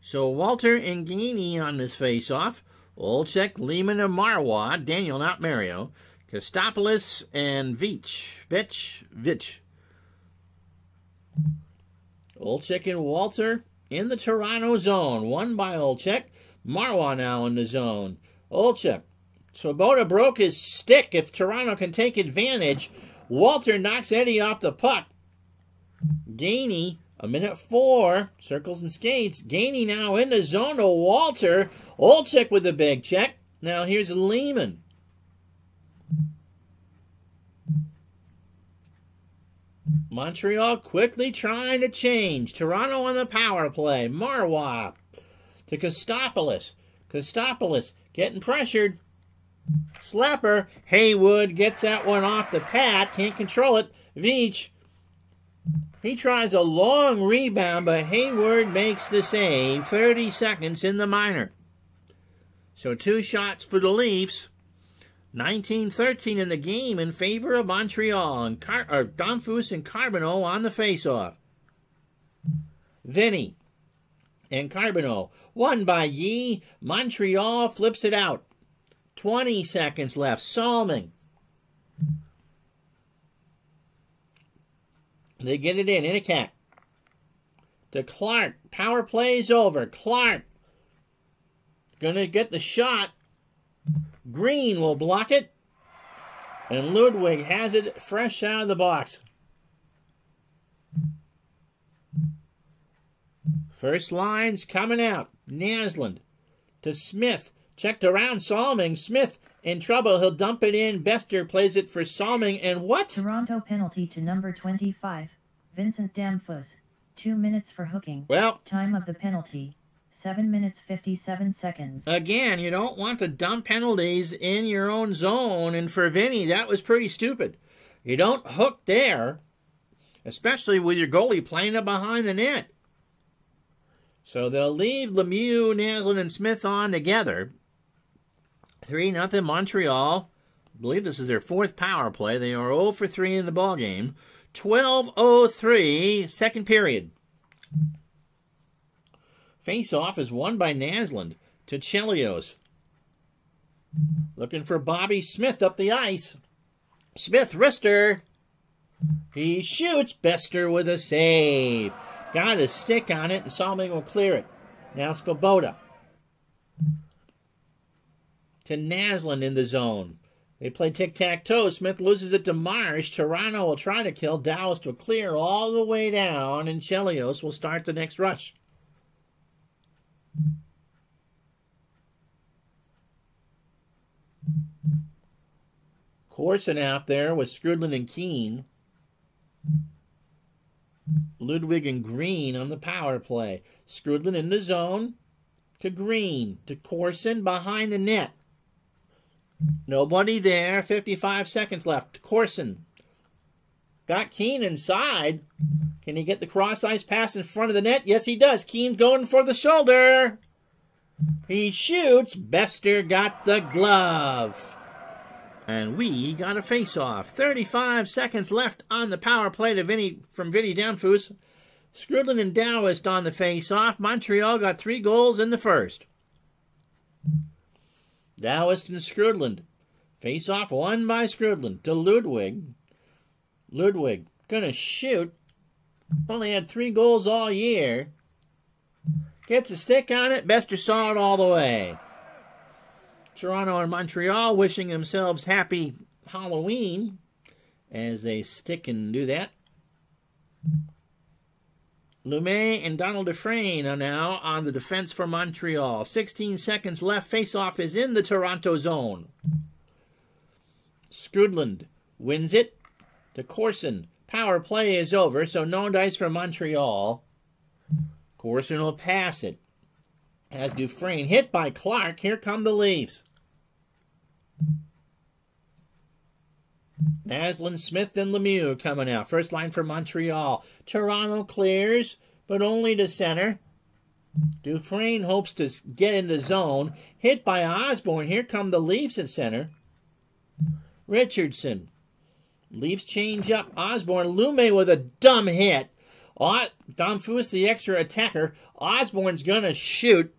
So Walter and Gainey on this face-off. Olczyk, Lehman, and Marois. Daniel, not Mario. Kostopoulos and Veitch. Olczyk and Walter in the Toronto zone. Won by Olczyk. Marois now in the zone. Olchuk. Swoboda broke his stick. If Toronto can take advantage, Walter knocks Eddie off the puck. Gainey, a minute 4, circles and skates. Gainey now in the zone to Walter. Olchuk with a big check. Now here's Lehman. Montreal quickly trying to change. Toronto on the power play. Marwa to Kostopoulos. Kostopoulos getting pressured. Slapper. Haywood gets that one off the pad. Can't control it. Veach. He tries a long rebound, but Hayward makes the save. 30 seconds in the minor. So 2 shots for the Leafs. 19-13 in the game in favor of Montreal. And Donfus and Carbonneau on the faceoff. Vinny and Carbonneau. Won by Yee. Montreal flips it out. 20 seconds left. Salming. They get it in a cat. To Clark. Power play's over. Clark. Gonna get the shot. Green will block it. And Ludwig has it fresh out of the box. First line's coming out. Naslund to Smith. Checked around Salming. Smith in trouble. He'll dump it in. Bester plays it for Salming. And what? Toronto penalty to number 25. Vincent Damphus. 2 minutes for hooking. Well, time of the penalty. 7 minutes 57 seconds. Again, you don't want to dump penalties in your own zone. And for Vinny, that was pretty stupid. You don't hook there. Especially with your goalie playing it behind the net. So they'll leave Lemieux, Naslund, and Smith on together. 3-0 Montreal. I believe this is their 4th power play. They are 0 for 3 in the ballgame. 12:03, second period. Face-off is won by Naslund to Chelios. Looking for Bobby Smith up the ice. Smith, wrister. He shoots. Bester with a save. Got a stick on it, and Salming will clear it. Now Swoboda. To Naslund in the zone. They play tic-tac-toe. Smith loses it to Marsh. Toronto will try to kill. Dallas will clear all the way down, and Chelios will start the next rush. Corson out there with Skrudland and Keene. Ludwig and Green on the power play. Skrudland in the zone to Green. To Corson behind the net. Nobody there. 55 seconds left. Corson. Got Keene inside. Can he get the cross-ice pass in front of the net? Yes, he does. Keene going for the shoulder. He shoots. Bester got the glove. And we got a face-off. 35 seconds left on the power play to from Vinny Damphus. Skrudland and Daoist on the face-off. Montreal got 3 goals in the first. Daoist and Skrudland. Face-off won by Skrudland to Ludwig. Ludwig gonna shoot. Only had 3 goals all year. Gets a stick on it. Bester saw it all the way. Toronto and Montreal wishing themselves happy Halloween as they stick and do that. Lumet and Donald Dufresne are now on the defense for Montreal. 16 seconds left. Face-off is in the Toronto zone. Skrudland wins it to Corson. Power play is over, so no dice for Montreal. Corson will pass it. As Dufresne hit by Clark. Here come the Leafs. Naslund, Smith, and Lemieux coming out. First line for Montreal. Toronto clears, but only to center. Dufresne hopes to get in the zone. Hit by Osborne. Here come the Leafs at center. Richardson. Leafs change up. Osborne. Lume with a dumb hit. Damphus, the extra attacker. Osborne's going to shoot.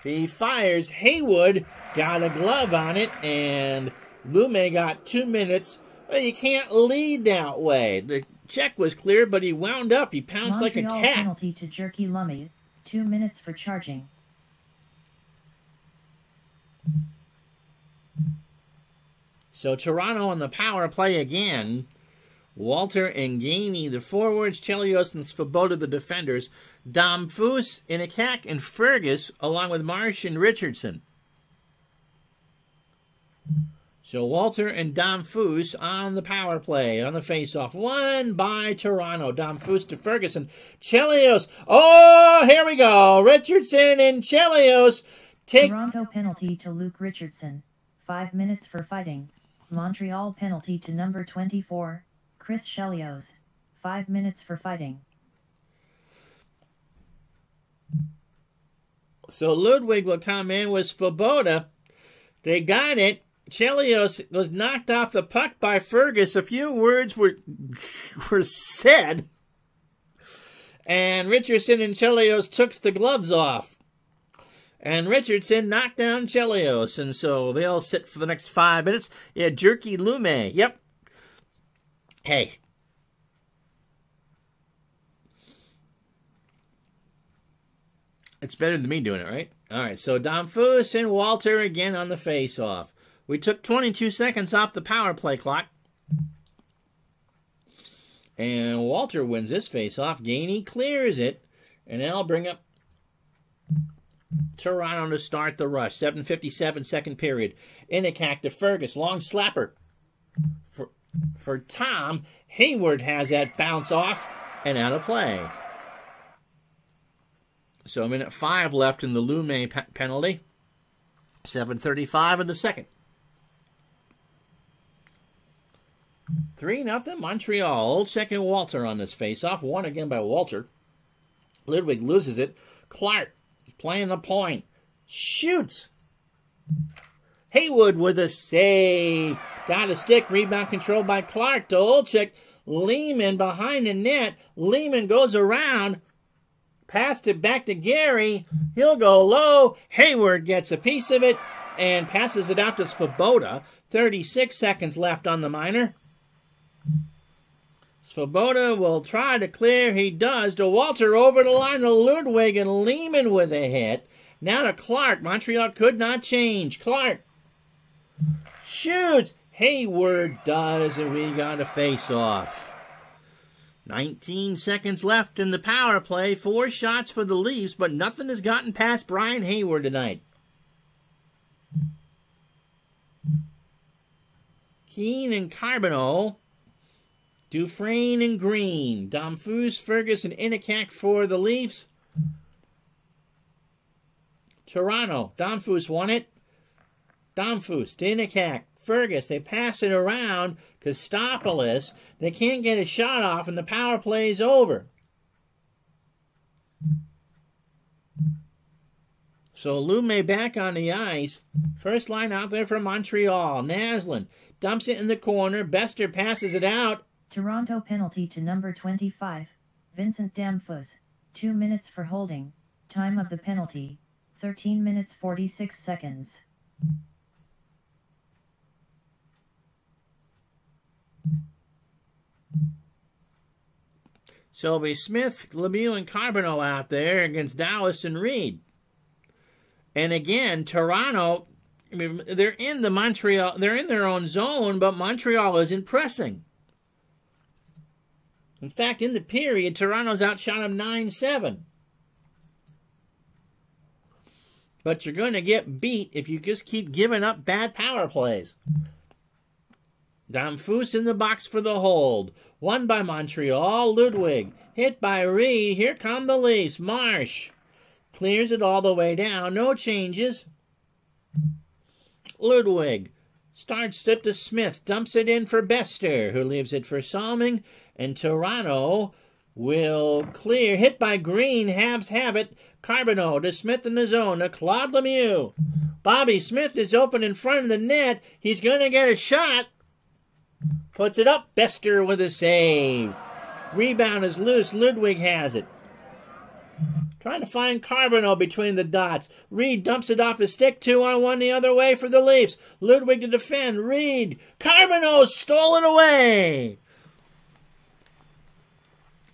He fires. Haywood got a glove on it, and Lume got 2 minutes. Well, you can't lead that way. The check was clear, but he wound up. He pounced like a cat. Penalty to Jerky Lummy. 2 minutes for charging. So Toronto on the power play again. Walter and Gainey, the forwards, Chelios and Svoboda, the defenders, Domfus, Inikak, and Fergus, along with Marsh and Richardson. So Walter and Domfus on the power play, on the faceoff. Won by Toronto. Domfus to Ferguson. Chelios. Oh, here we go. Richardson and Chelios take... Toronto penalty to Luke Richardson. 5 minutes for fighting. Montreal penalty to number 24. Chris Chelios, 5 minutes for fighting. So Ludwig will come in with Svoboda. They got it. Chelios was knocked off the puck by Fergus. A few words were said. And Richardson and Chelios took the gloves off. And Richardson knocked down Chelios. And so they'll sit for the next 5 minutes. Yeah, Jerky Lume. Yep. Hey. It's better than me doing it, right? All right, so Domfus and Walter again on the face-off. We took 22 seconds off the power play clock. And Walter wins this face-off. Gainey clears it. And that'll bring up Toronto to start the rush. 7:57 second period. Inikak to Fergus. Long slapper. For Tom, Hayward has that bounce off and out of play. So a minute 5 left in the Lume penalty. 7:35 in the second. 3-0 Montreal. Olczyk and Walter on this faceoff. Won again by Walter. Ludwig loses it. Clark is playing the point. Shoots. Haywood with a save. Got a stick. Rebound controlled by Clark to Olczyk. Lehman behind the net. Lehman goes around. Passed it back to Gary. He'll go low. Hayward gets a piece of it and passes it out to Svoboda. 36 seconds left on the minor. Svoboda will try to clear. He does to Walter over the line to Ludwig and Lehman with a hit. Now to Clark. Montreal could not change. Clark shoots. Hayward does, and we got a face-off. 19 seconds left in the power play. 4 shots for the Leafs, but nothing has gotten past Brian Hayward tonight. Keane and Carbonneau. Dufresne and Green. Domfus, Fergus, and Inikak for the Leafs. Toronto. Domfus won it. Domfus, Inikak, Fergus. They pass it around. Kostopoulos. They can't get a shot off, and the power play is over. So Lume back on the ice. First line out there for Montreal. Naslin dumps it in the corner. Bester passes it out. Toronto penalty to number 25. Vincent Domfus. 2 minutes for holding. Time of the penalty. 13 minutes 46 seconds. So it'll be Smith, Lemieux, and Carbonneau out there against Dallas and Reed. And again, Toronto, I mean, they're in their own zone, but Montreal isn't pressing. In fact, in the period, Toronto's outshot them 9-7. But you're going to get beat if you just keep giving up bad power plays. Domfus in the box for the hold. Won by Montreal. Ludwig hit by Reed. Here come the Leafs. Marsh clears it all the way down. No changes. Ludwig starts it to Smith. Dumps it in for Bester, who leaves it for Salming. And Toronto will clear. Hit by Green. Habs have it. Carbonneau to Smith in the zone. To Claude Lemieux. Bobby Smith is open in front of the net. He's going to get a shot. Puts it up. Bester with a save. Rebound is loose. Ludwig has it. Trying to find Carbonneau between the dots. Reed dumps it off his stick. 2-on-1 the other way for the Leafs. Ludwig to defend. Reed. Carbonneau stole it away.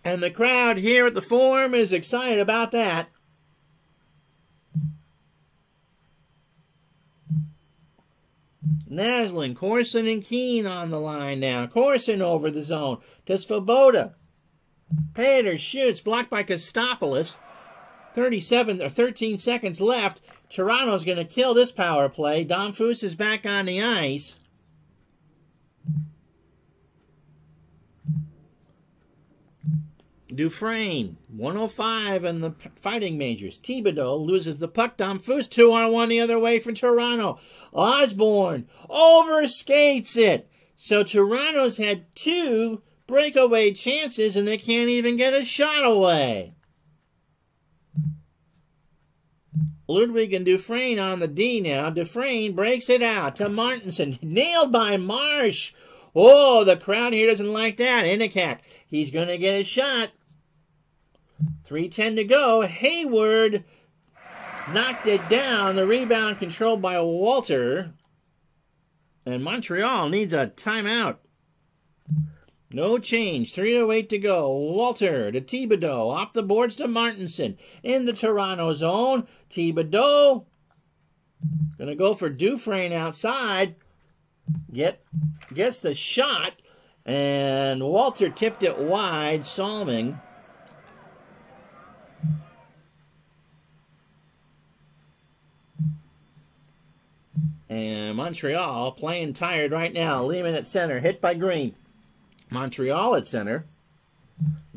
And the crowd here at the Forum is excited about that. Naslund, Corson, and Keene on the line now. Corson over the zone to Svoboda. Pater shoots, blocked by Kostopoulos. 13 seconds left. Toronto's going to kill this power play. Domfus is back on the ice. Dufresne, 105 in the Fighting Majors. Thibodeau loses the puck. Domfus 2-on-1 the other way for Toronto. Osborne overskates it. So Toronto's had 2 breakaway chances and they can't even get a shot away. Ludwig and Dufresne on the D now. Dufresne breaks it out to Martinson. Nailed by Marsh. Oh, the crowd here doesn't like that. Inikak, he's going to get a shot. 3:10 to go. Hayward knocked it down. The rebound controlled by Walter. And Montreal needs a timeout. No change. 3:08 to go. Walter to Thibodeau. Off the boards to Martinson. In the Toronto zone. Thibodeau going to go for Dufresne outside. Gets the shot. And Walter tipped it wide. Salming. And Montreal playing tired right now. Lehman at center. Hit by Green. Montreal at center.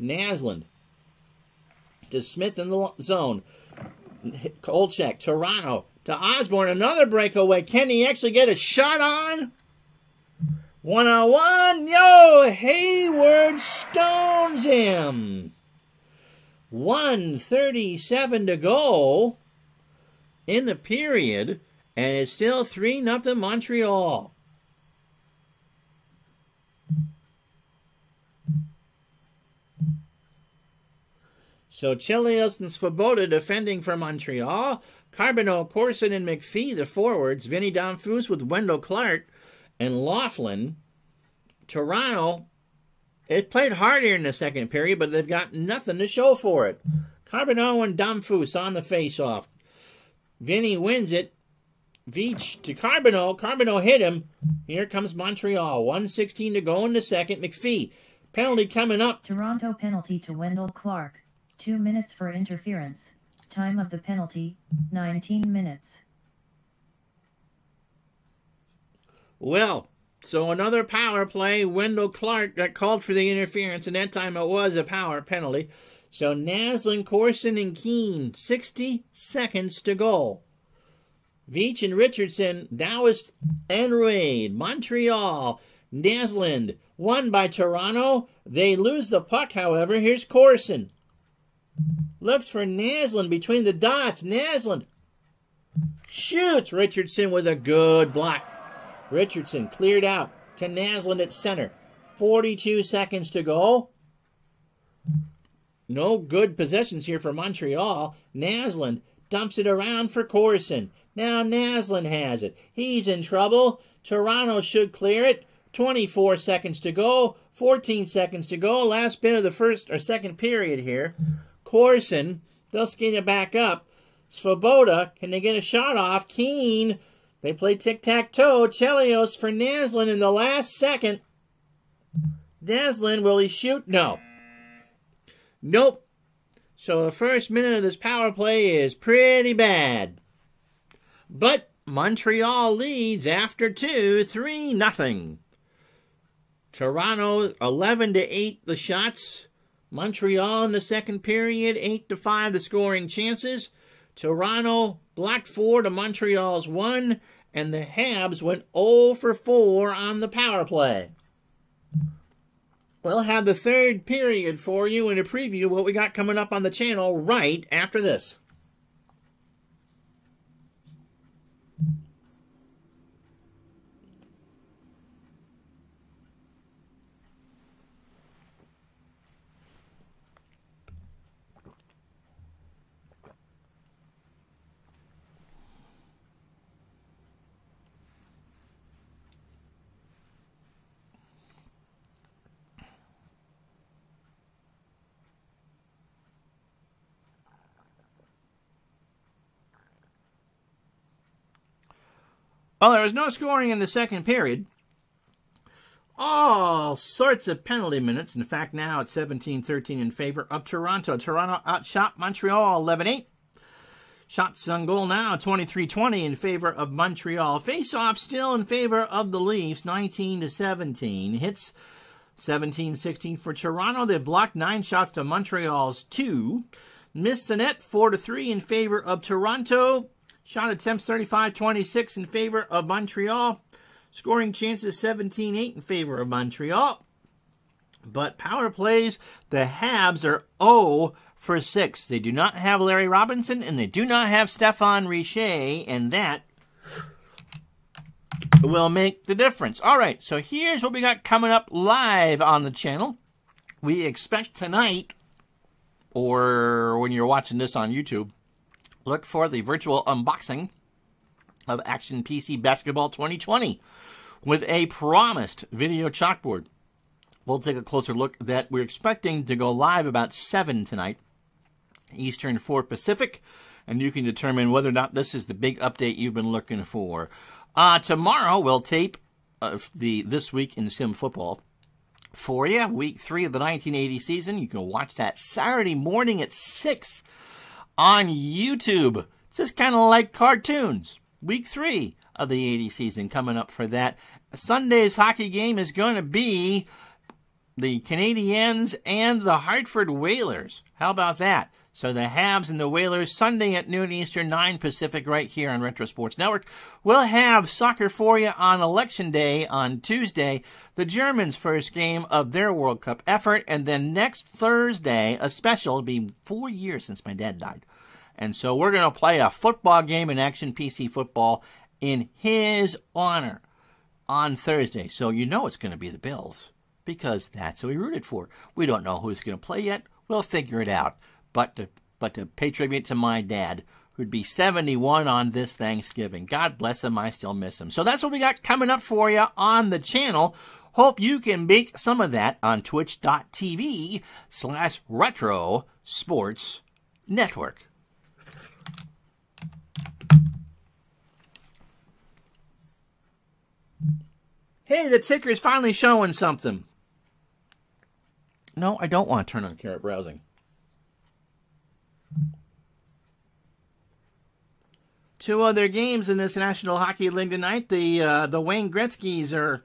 Naslund to Smith in the zone. Kolchak, Toronto to Osborne. Another breakaway. Can he actually get a shot on? 1-on-1. Yo, Hayward stones him. 1:37 to go in the period. And it's still 3-0 Montreal. So Chelios and Svoboda defending for Montreal. Carbonneau, Corson, and McPhee, the forwards. Vinny Domfus with Wendell Clark and Laughlin. Toronto, it played harder in the second period, but they've got nothing to show for it. Carbonneau and Domfus on the face-off. Vinny wins it. Veach to Carbonneau. Carbonneau hit him. Here comes Montreal. 1:16 to go in the second. McPhee. Penalty coming up. Toronto penalty to Wendell Clark. 2 minutes for interference. Time of the penalty, 19 minutes. Well, so another power play. Wendell Clark got called for the interference, and that time it was a power penalty. So Naslund, Corson, and Keene. 60 seconds to go. Veach and Richardson, Dowist and Reid. Montreal, Naslund, won by Toronto. They lose the puck, however. Here's Corson. Looks for Naslund between the dots. Naslund shoots. Richardson with a good block. Richardson cleared out to Naslund at center. 42 seconds to go. No good possessions here for Montreal. Naslund dumps it around for Corson. Now Naslund has it. He's in trouble. Toronto should clear it. 24 seconds to go. 14 seconds to go. Last bit of the first or second period here. Corson, they'll skate it back up. Svoboda, can they get a shot off? Keene, they play tic-tac-toe. Chelios for Naslund in the last second. Naslund, will he shoot? No. Nope. So the first minute of this power play is pretty bad. But Montreal leads after 2, 3-0. Toronto 11-8 the shots. Montreal in the second period 8-5 the scoring chances. Toronto blocked 4 to Montreal's 1, and the Habs went 0 for 4 on the power play. We'll have the third period for you and a preview of what we got coming up on the channel right after this. Well, there was no scoring in the second period. All sorts of penalty minutes. In fact, now it's 17-13 in favor of Toronto. Toronto outshot Montreal 11-8. Shots on goal now 23-20 in favor of Montreal. Face-off still in favor of the Leafs 19-17. Hits 17-16 for Toronto. They've blocked 9 shots to Montreal's 2. Missed the net 4-3 in favor of Toronto. Shot attempts 35-26 in favor of Montreal. Scoring chances 17-8 in favor of Montreal. But power plays, the Habs are 0 for 6. They do not have Larry Robinson, and they do not have Stéphane Richer, and that will make the difference. All right, so here's what we got coming up live on the channel. We expect tonight, or when you're watching this on YouTube, look for the virtual unboxing of Action PC Basketball 2020 with a promised video chalkboard. We'll take a closer look that we're expecting to go live about 7 tonight, Eastern, 4 Pacific, and you can determine whether or not this is the big update you've been looking for. Tomorrow we'll tape This Week in Sim Football for you, Week 3 of the 1980 season. You can watch that Saturday morning at 6 on YouTube. It's just kind of like cartoons. Week 3 of the 80 season coming up for that. Sunday's hockey game is going to be the Canadiens and the Hartford Whalers. How about that? So the Habs and the Whalers, Sunday at noon Eastern, 9 Pacific, right here on Retro Sports Network. We'll have soccer for you on Election Day on Tuesday, the Germans' first game of their World Cup effort, and then next Thursday, a special. It'll be 4 years since my dad died. And so we're going to play a football game in Action PC Football in his honor on Thursday. So you know it's going to be the Bills, because that's who we rooted for. We don't know who's going to play yet. We'll figure it out. But to pay tribute to my dad, who'd be 71 on this Thanksgiving. God bless him, I still miss him. So that's what we got coming up for you on the channel. Hope you can make some of that on twitch.tv/Retro Sports Network. Hey, the ticker's finally showing something. No, I don't want to turn on carrot browsing. 2 other games in this National Hockey League tonight. The Wayne Gretzky's are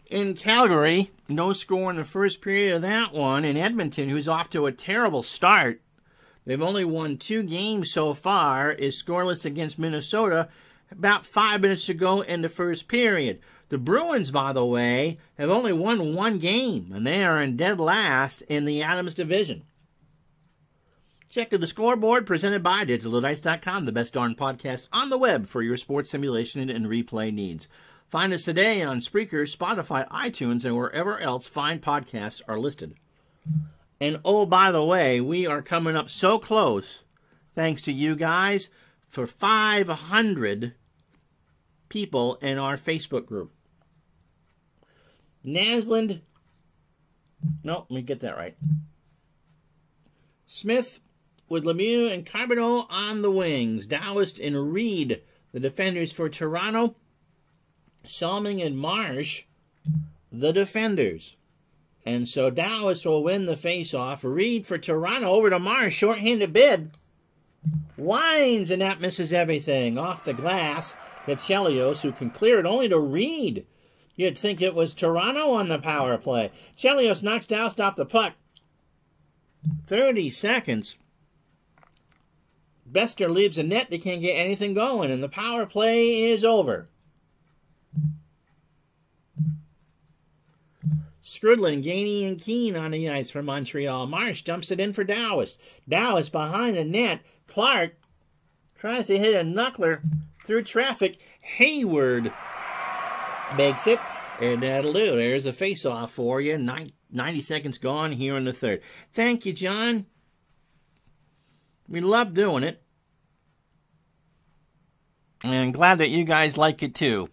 in Calgary. No score in the first period of that one. In Edmonton, who's off to a terrible start. They've only won 2 games so far, is scoreless against Minnesota about 5 minutes to go in the first period. The Bruins, by the way, have only won 1 game, and they are in dead last in the Adams division. Check the scoreboard presented by DigitalDice.com, the best darn podcast on the web for your sports simulation and replay needs. Find us today on Spreaker, Spotify, iTunes, and wherever else fine podcasts are listed. And oh, by the way, we are coming up so close, thanks to you guys, for 500 people in our Facebook group. Naslund, no, let me get that right. Smith with Lemieux and Carbonneau on the wings. Daoust and Reed, the defenders for Toronto. Salming and Marsh, the defenders. And so Daoust will win the face-off. Reed for Toronto over to Marsh. Short-handed bid. Winds, and that misses everything. Off the glass. It's Chelios who can clear it only to Reed. You'd think it was Toronto on the power play. Chelios knocks Daoust off the puck. 30 seconds. Bester leaves the net. They can't get anything going, and the power play is over. Skrudlin, Gainey, and Keane on the ice for Montreal. Marsh dumps it in for Daoust. Daoust behind the net. Clark tries to hit a knuckler through traffic. Hayward makes it, and that'll do. There's a face-off for you. 90 seconds gone here in the third. Thank you, John. We love doing it. And I'm glad that you guys like it too.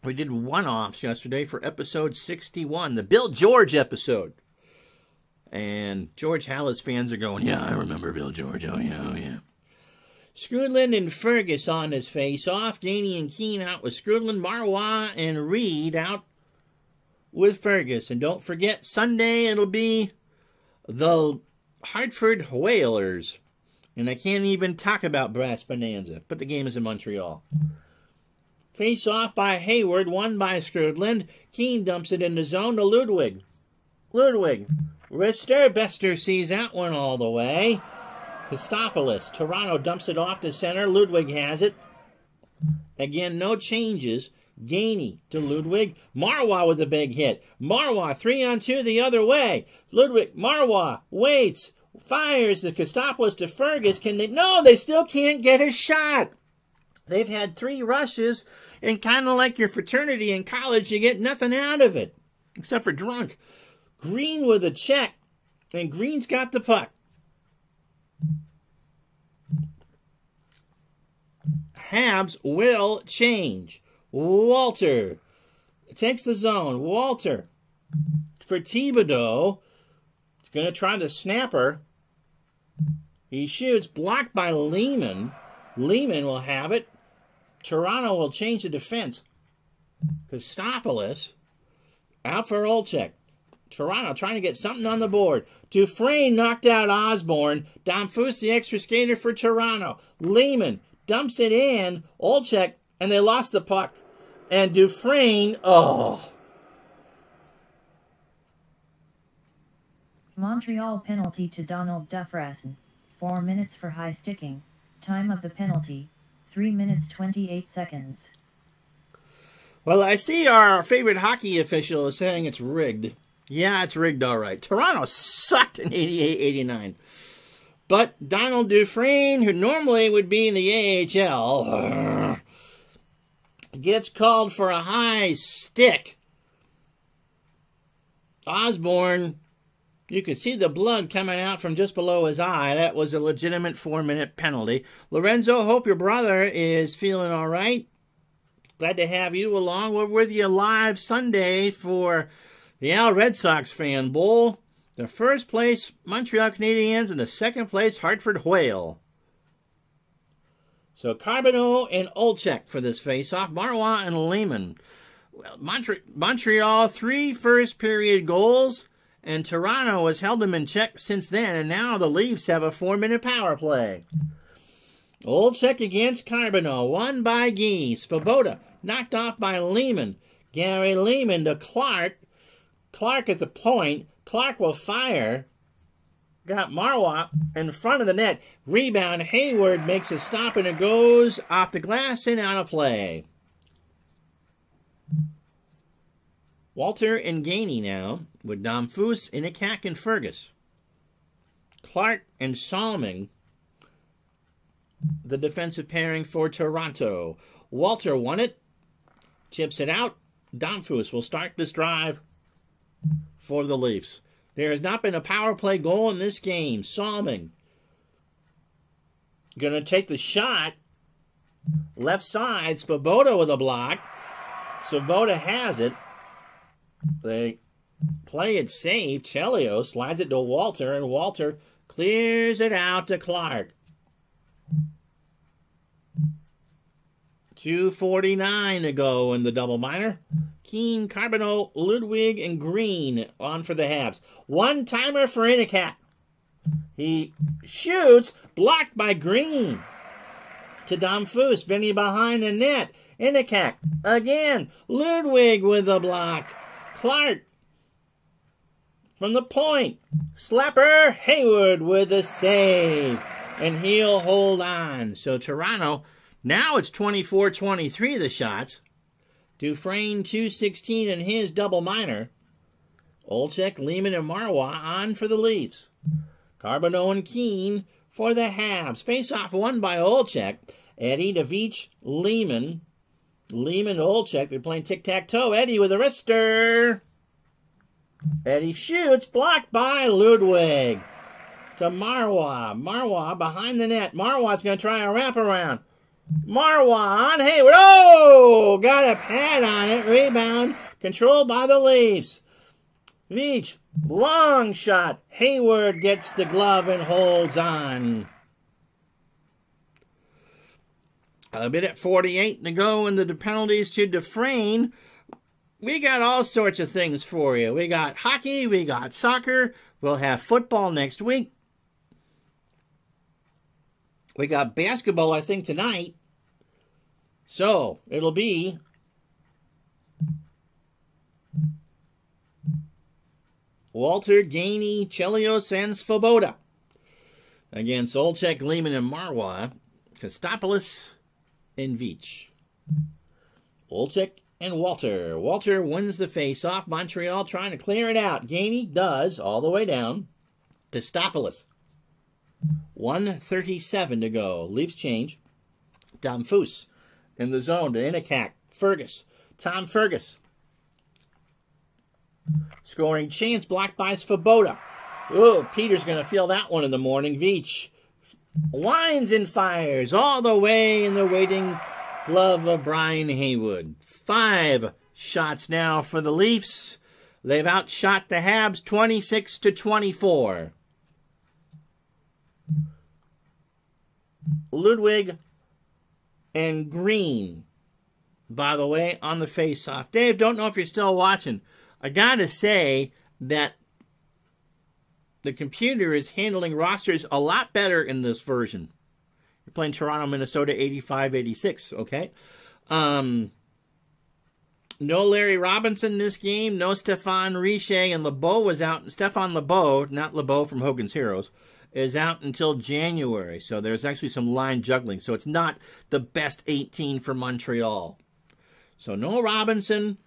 We did one-offs yesterday for episode 61, the Bill George episode. And George Halas fans are going, yeah, I remember Bill George. Oh, yeah, oh, yeah. Skrudland and Fergus on his face-off. Gainey and Keane out with Skrudland. Marois and Reed out with Fergus. And don't forget, Sunday it'll be the Hartford Whalers. And I can't even talk about Brass Bonanza, but the game is in Montreal. Face-off by Hayward, won by Skrudland. Keane dumps it in the zone to Ludwig. Ludwig. Rister. Bester sees that one all the way. Kostopoulos. Toronto dumps it off to center. Ludwig has it. Again, no changes. Gainey to Ludwig. Marois with a big hit. Marois 3-on-2 the other way. Ludwig. Marois waits. Fires the Kostopoulos to Fergus. Can they? No, they still can't get a shot. They've had 3 rushes, and kind of like your fraternity in college, you get nothing out of it, except for drunk. Green with a check, and Green's got the puck. Habs will change. Walter takes the zone. Walter for Thibodeau. He's going to try the snapper. He shoots, blocked by Lehman. Lehman will have it. Toronto will change the defense. Kostopoulos out for Olczyk. Toronto trying to get something on the board. Dufresne knocked out Osborne. Domfus, the extra skater for Toronto. Lehman dumps it in. Olczyk, and they lost the puck. And Dufresne, oh. Montreal penalty to Donald Dufresne. 4 minutes for high sticking. Time of the penalty, 3 minutes 28 seconds. Well, I see our favorite hockey official is saying it's rigged. Yeah, it's rigged all right. Toronto sucked in 88-89. But Donald Dufresne, who normally would be in the AHL, gets called for a high stick. Osborne, you could see the blood coming out from just below his eye. That was a legitimate 4-minute penalty. Lorenzo, hope your brother is feeling all right. Glad to have you along. We're with you live Sunday for the Al Red Sox Fan Bowl. The first place Montreal Canadiens and the second place Hartford Whale. So Carbonneau and Olczyk for this face-off. Marois and Lehman. Well, Montreal, 3 first-period goals. And Toronto has held them in check since then, and now the Leafs have a 4-minute power play. Olczyk against Carbonneau, won by Guy. Svoboda knocked off by Lehman. Gary Lehman to Clark. Clark at the point. Clark will fire. Got Marois in front of the net. Rebound. Hayward makes a stop, and it goes off the glass and out of play. Walter and Gainey now, with Domfus, Inikak, and Fergus. Clark and Salming, the defensive pairing for Toronto. Walter won it, chips it out. Domfus will start this drive for the Leafs. There has not been a power play goal in this game. Salming going to take the shot. Left side, Svoboda with a block. Svoboda has it. They play it safe. Chelio slides it to Walter, and Walter clears it out to Clark. 2:49 to go in the double minor. Keane, Carbonneau, Ludwig, and Green on for the Habs. One-timer for Inikak. He shoots, blocked by Green. To Domfus, Benny behind the net. Inikak again. Ludwig with the block. Clark from the point. Slapper. Hayward with a save. And he'll hold on. So Toronto, now it's 24-23 the shots. Dufresne 2-16 in his double minor. Olczyk, Lehman, and Marois on for the Leafs. Carbonneau and Keane for the Habs. Face-off won by Olczyk. Eddie to Veach, Lehman. Lehman to Olczyk. They're playing tic-tac-toe. Eddie with a wrister. Eddie shoots. Blocked by Ludwig. To Marois. Marois behind the net. Marois going to try a wraparound. Marois on Hayward. Oh! Got a pad on it. Rebound. Controlled by the Leafs. Veach. Long shot. Hayward gets the glove and holds on. A minute 48 to go in the penalties to Dufresne. We got all sorts of things for you. We got hockey, we got soccer. We'll have football next week. We got basketball, I think, tonight. So, it'll be Walter, Gainey, Chelios, and Svoboda against Olczyk, Lehman, and Marwa, Kostopoulos, and Veach. Olczyk and Walter. Walter wins the face-off. Montreal trying to clear it out. Gainey does, all the way down. Kostopoulos. 1:37 to go. Leafs change. Damphus in the zone to Inikak. Fergus. Tom Fergus. Scoring chance blocked by Svoboda. Ooh, Peter's going to feel that one in the morning. Veach winds and fires all the way in the waiting glove of Brian Haywood. 5 shots now for the Leafs. They've outshot the Habs 26-24. Ludwig and Green, by the way, on the face-off. Dave, don't know if you're still watching. I gotta say that the computer is handling rosters a lot better in this version. You're playing Toronto, Minnesota, 85-86, okay? No Larry Robinson this game. No Stéphane Richer, and LeBeau was out. Stéphane LeBeau, not LeBeau from Hogan's Heroes, is out until January. So there's actually some line juggling. So it's not the best 18 for Montreal. So no Robinson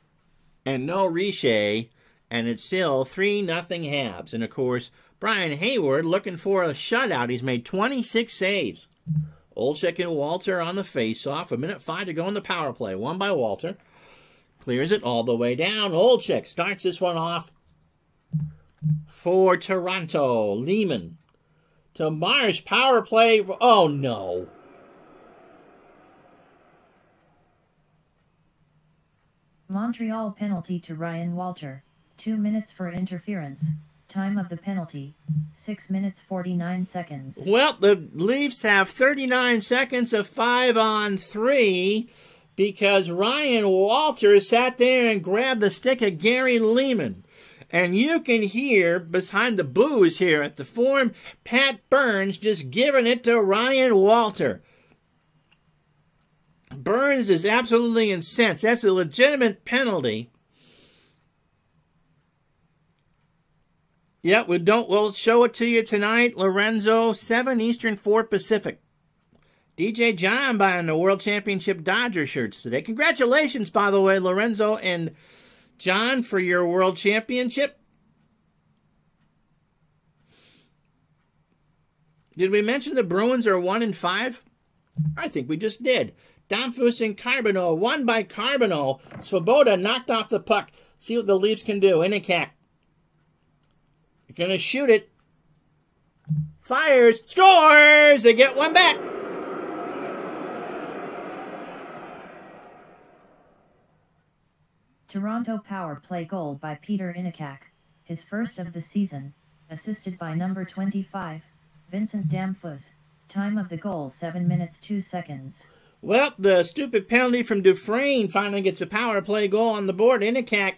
and no Richer, and it's still 3-0 Habs. And, of course, Brian Hayward looking for a shutout. He's made 26 saves. Olczyk and Walter on the face-off. 1:05 to go in the power play. Won by Walter. Clears it all the way down. Olczyk starts this one off for Toronto. Lehman to Marsh. Power play. Oh, no. Montreal penalty to Ryan Walter. 2 minutes for interference. Time of the penalty, 6 minutes 49 seconds. Well, the Leafs have 39 seconds of 5-on-3 because Ryan Walter sat there and grabbed the stick of Gary Lehman. And you can hear behind the boos here at the Forum, Pat Burns just giving it to Ryan Walter. Burns is absolutely incensed. That's a legitimate penalty. Yeah, we'll show it to you tonight. Lorenzo, 7 Eastern, 4 Pacific. DJ John buying the World Championship Dodger shirts today. Congratulations, by the way, Lorenzo and John, for your World Championship. Did we mention the Bruins are 1-5? I think we just did. Damphus and Carbonneau, won by Carbonneau. Svoboda knocked off the puck. See what the Leafs can do. Inikak. Going to shoot it. Fires. Scores! They get one back. Toronto power play goal by Peter Inikak, his first of the season, assisted by number 25, Vincent Damphus. Time of the goal, 7 minutes 2 seconds. Well, the stupid penalty from Dufresne finally gets a power play goal on the board. Inikak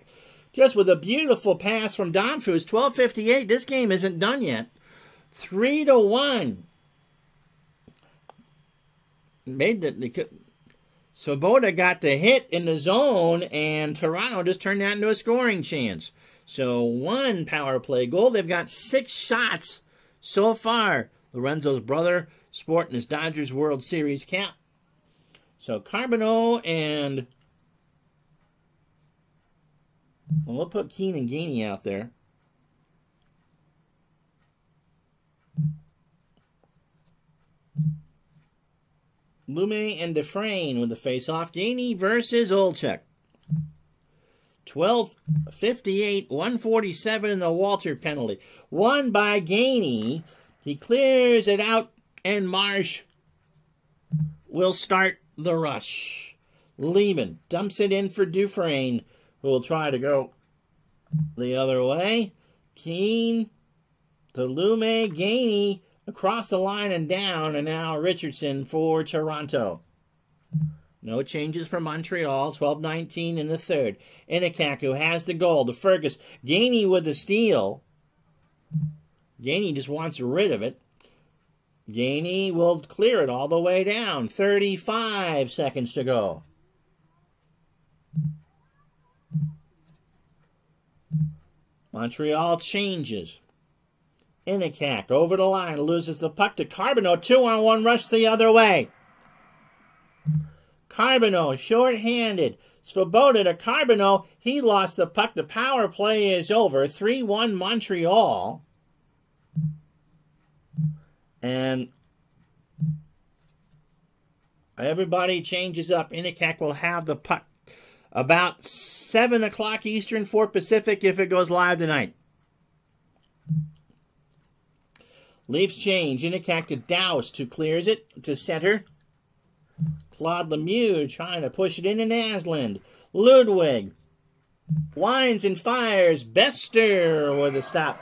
just with a beautiful pass from Damphus. 12:58. This game isn't done yet. 3-1. Svoboda got the hit in the zone, and Toronto just turned that into a scoring chance. So 1 power play goal. They've got 6 shots so far. Lorenzo's brother sporting his Dodgers World Series cap. So Carbonneau and... well, we'll put Keane and Gainey out there. Lume and Dufresne with the face-off. Gainey versus Olczyk. 12:58, 1:47 in the Walter penalty. Won by Gainey. He clears it out, and Marsh will start the rush. Lehman dumps it in for Dufresne, who will try to go the other way. Keane to Lume, Gainey across the line and down, and now Richardson for Toronto. No changes for Montreal. 12-19 in the third. Inikak, who has the goal to Fergus. Gainey with the steal. Gainey just wants rid of it. Gainey will clear it all the way down. 35 seconds to go. Montreal changes. Inikak over the line, loses the puck to Carbonneau. 2-on-1 rush the other way. Carbonneau short-handed. Svoboda to Carbonneau. He lost the puck. The power play is over. 3-1 Montreal. And everybody changes up. Inikak will have the puck about 7 o'clock Eastern, 4 Pacific if it goes live tonight. Leafs change. Inikak to Doust, who clears it to center. Claude Lemieux trying to push it into Naslund. Ludwig winds and fires. Bester with a stop.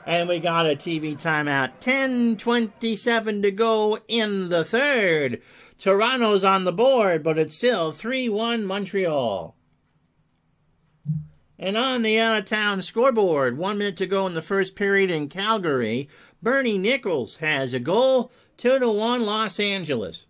And we got a TV timeout. 10:27 to go in the third. Toronto's on the board, but it's still 3-1 Montreal. And on the out-of-town scoreboard, 1 minute to go in the first period in Calgary, Bernie Nichols has a goal, 2-1 Los Angeles.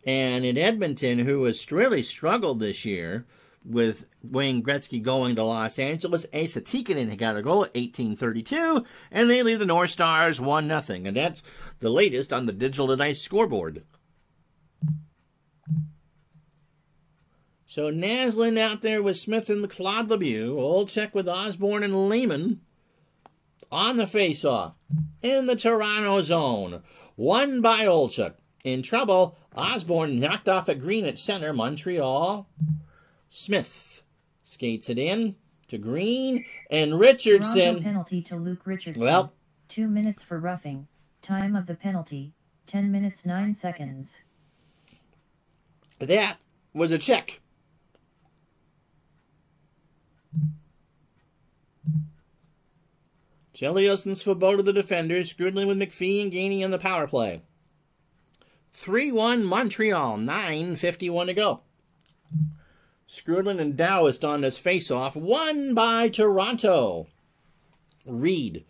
And in Edmonton, who has really struggled this year with Wayne Gretzky going to Los Angeles, Asa Tikkanen got a goal at 18:32, and they leave the North Stars 1-0. And that's the latest on the Digital Tonight scoreboard. So Naslund out there with Smith and Claude Lemieux. Olczyk with Osborne and Lehman on the face-off in the Toronto zone. Won by Olczyk. In trouble, Osborne knocked off a Green at center. Montreal. Smith skates it in to Green, and Richardson. Toronto penalty to Luke Richardson. Well, 2 minutes for roughing. Time of the penalty, 10 minutes 9 seconds. That was a check. Chelios and Svoboda the defenders, Skrudlin with McPhee and Gainey on the power play. 3-1 Montreal, 9:51 to go. Skrudlin and Doust on this face-off, won by Toronto. Reed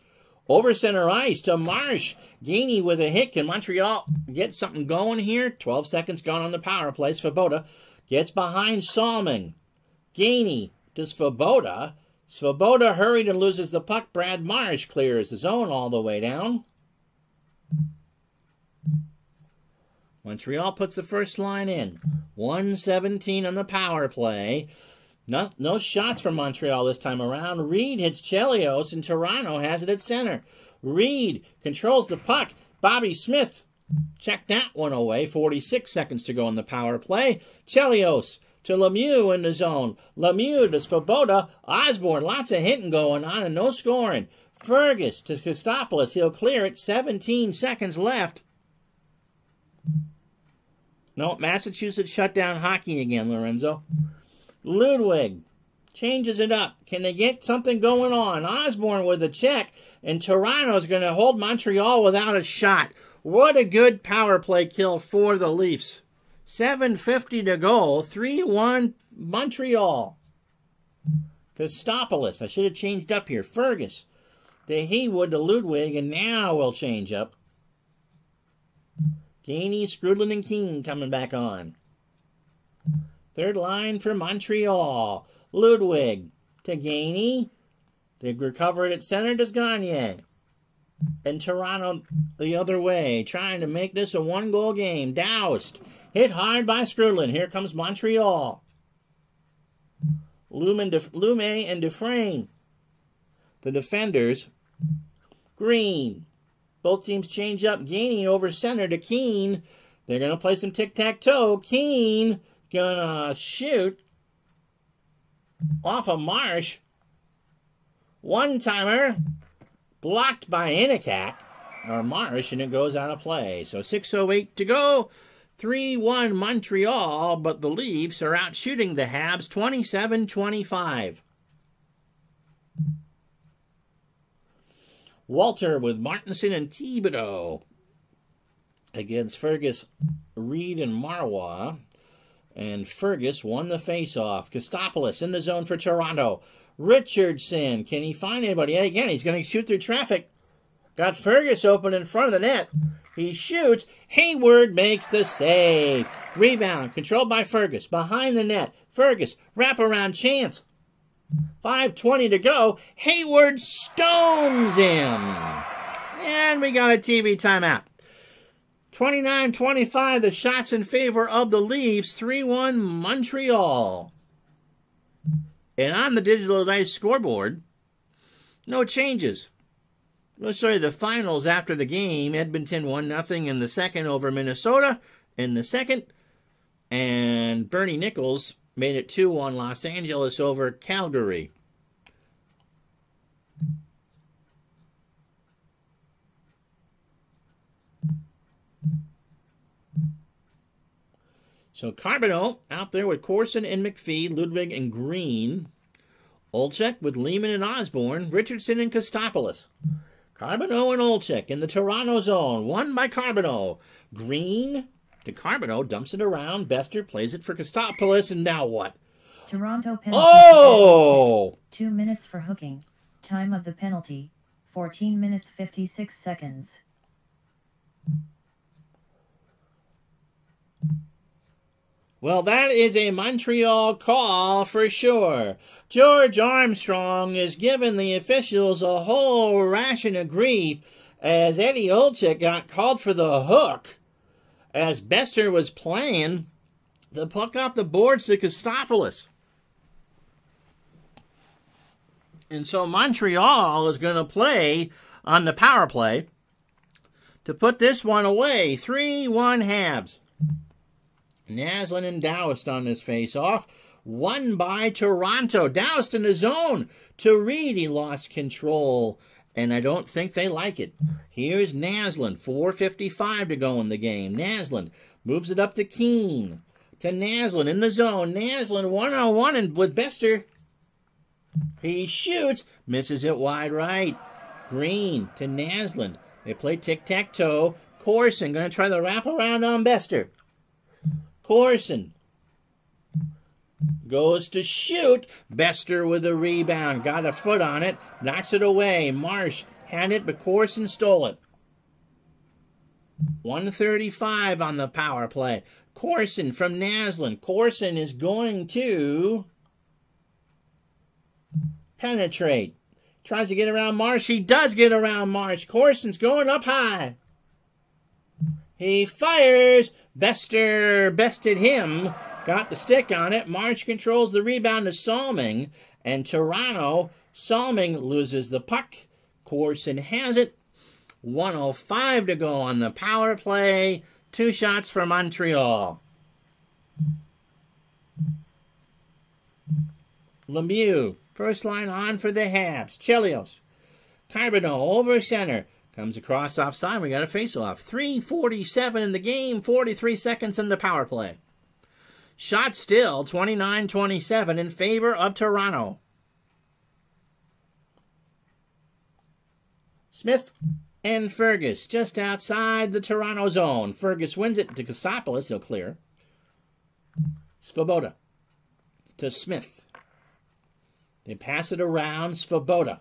over center ice to Marsh. Gainey with a hit. Can Montreal get something going here? 12 seconds gone on the power play. Svoboda gets behind Salmon. Gainey to Svoboda. Svoboda hurried and loses the puck. Brad Marsh clears the zone all the way down. Montreal puts the first line in. 1:17 on the power play. No shots from Montreal this time around. Reed hits Chelios, and Toronto has it at center. Reed controls the puck. Bobby Smith checked that one away. 46 seconds to go on the power play. Chelios to Lemieux in the zone. Lemieux to Svoboda. Osborne, lots of hitting going on and no scoring. Fergus to Kostopoulos. He'll clear it. 17 seconds left. No, Massachusetts shut down hockey again, Lorenzo. Ludwig changes it up. Can they get something going on? Osborne with a check, and Toronto's going to hold Montreal without a shot. What a good power play kill for the Leafs. 7:50 to go. 3-1 Montreal. Kostopoulos. I should have changed up here. Fergus to Haywood to Ludwig, and now we'll change up. Gainey, Skrudlin, and Keene coming back on. Third line for Montreal. Ludwig to Gainey. They recover it at center to Gagne. And Toronto the other way, trying to make this a one-goal game. Doust hit hard by Skrudlin. Here comes Montreal. Lume and Dufresne. The defenders. Green. Both teams change up. Gainey over center to Keene. They're going to play some tic-tac-toe. Keene going to shoot off of Marsh. One-timer blocked by Inikak, or Marsh, and it goes out of play. So 6:08 to go. 3-1 Montreal, but the Leafs are out shooting the Habs 27-25. Walter with Martinson and Thibodeau against Fergus, Reed, and Marwa. And Fergus won the face-off. Kostopoulos in the zone for Toronto. Richardson, can he find anybody? And again, he's going to shoot through traffic. Got Fergus open in front of the net. He shoots. Hayward makes the save. Rebound, controlled by Fergus. Behind the net. Fergus, wraparound chance. 5:20 to go. Hayward stones him. And we got a TV timeout. 29-25, the shots in favor of the Leafs. 3-1 Montreal. And on the digital dice scoreboard, no changes. We'll show you the finals after the game. Edmonton 1-0 in the second over Minnesota in the second. And Bernie Nichols made it 2-1 Los Angeles over Calgary. So Carbonneau out there with Corson and McPhee, Ludwig and Green. Olczyk with Lehman and Osborne, Richardson and Kostopoulos. Carbonneau and Olczyk in the Toronto zone, won by Carbonneau. Green to Carbonneau, dumps it around. Bester plays it for Kostopoulos, and now what? Toronto penalty. Oh! 2 minutes for hooking. Time of the penalty, 14 minutes 56 seconds. Well, that is a Montreal call for sure. George Armstrong is giving the officials a whole ration of grief as Eddie Olczyk got called for the hook as Bester was playing the puck off the boards to Kostopoulos. And so Montreal is going to play on the power play to put this one away. 3-1 Habs. Naslund and Dowst on this face-off. Won by Toronto. Dowst in the zone to Reed. He lost control, and I don't think they like it. Here's Naslund. 4:55 to go in the game. Naslund moves it up to Keane. To Naslund in the zone. Naslund 1-on-1 and with Bester. He shoots. Misses it wide right. Green to Naslund. They play tic-tac-toe. Corson going to try the wraparound on Bester. Corson goes to shoot. Bester with a rebound. Got a foot on it. Knocks it away. Marsh had it, but Corson stole it. 1:35 on the power play. Corson from Naslund. Corson is going to penetrate. Tries to get around Marsh. He does get around Marsh. Corson's going up high. He fires. Bester bested him. Got the stick on it. Marsh controls the rebound to Salming. And Toronto, Salming loses the puck. Corson has it. 1:05 to go on the power play. 2 shots for Montreal. Lemieux, first line on for the Habs. Chelios. Carbonneau over center. Comes across offside. We got a face-off. 3:47 in the game. 43 seconds in the power play. Shot still. 29-27 in favor of Toronto. Smith and Fergus just outside the Toronto zone. Fergus wins it to Kostopoulos. He'll clear. Svoboda to Smith. They pass it around. Svoboda.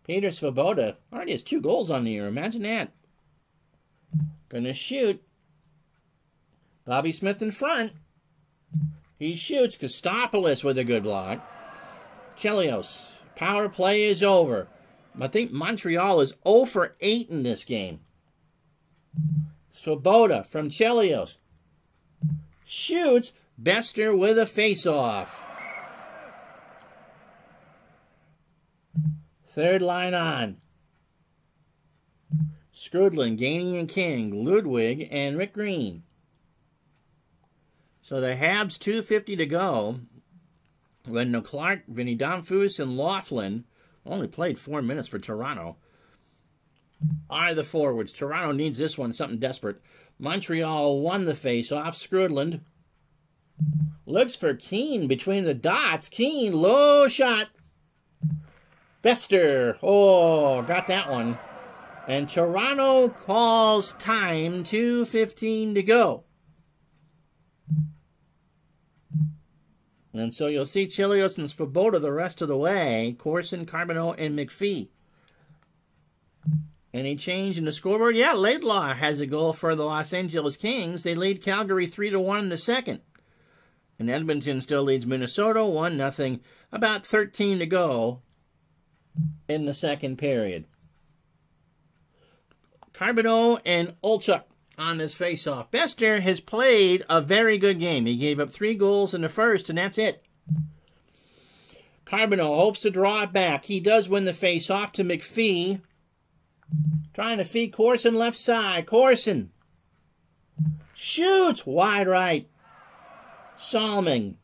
Peter Svoboda already has 2 goals on the year. Imagine that. Gonna shoot. Bobby Smith in front. He shoots. Kostopoulos with a good block. Chelios. Power play is over. I think Montreal is 0 for 8 in this game. Svoboda from Chelios. Shoots. Bester with a face-off. Third line on. Skrudland, Gainey and King, Ludwig, and Rick Green. So the Habs 2:50 to go. Wendell Clark, Vinny Domfus, and Laughlin only played 4 minutes for Toronto. Are the forwards. Toronto needs this one, something desperate. Montreal won the face-off. Skrudland looks for Keane between the dots. Keane, low shot. Bester, oh, got that one. And Toronto calls time, 2:15 to go. And so you'll see Chelios and Svoboda the rest of the way. Corson, Carbonneau, and McPhee. Any change in the scoreboard? Yeah, Laidlaw has a goal for the Los Angeles Kings. They lead Calgary 3-1 in the second. And Edmonton still leads Minnesota 1-0. About 13 to go in the second period. Carbonneau and Olchuk on this face-off. Bester has played a very good game. He gave up 3 goals in the first, and that's it. Carbonneau hopes to draw it back. He does win the face-off to McPhee. Trying to feed Corson left side. Corson shoots wide right. Salming.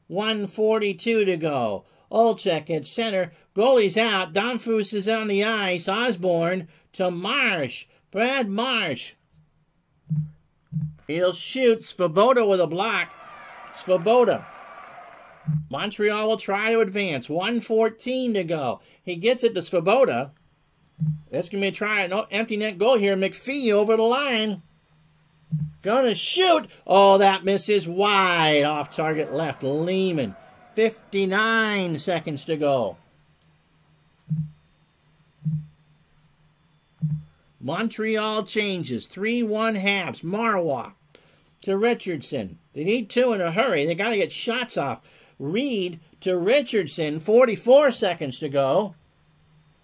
1:42 to go. Olchek at center. Goalie's out. Domfus is on the ice. Osborne to Marsh. Brad Marsh. He'll shoot. Svoboda with a block. Svoboda. Montreal will try to advance. 1:14 to go. He gets it to Svoboda. That's going to be a try. No empty net goal here. McPhee over the line. Gonna shoot. Oh, that misses wide. Off target left. Lehman. 59 seconds to go. Montreal changes. 3-1 Habs. Marwa to Richardson. They need 2 in a hurry. They got to get shots off. Reed to Richardson. 44 seconds to go.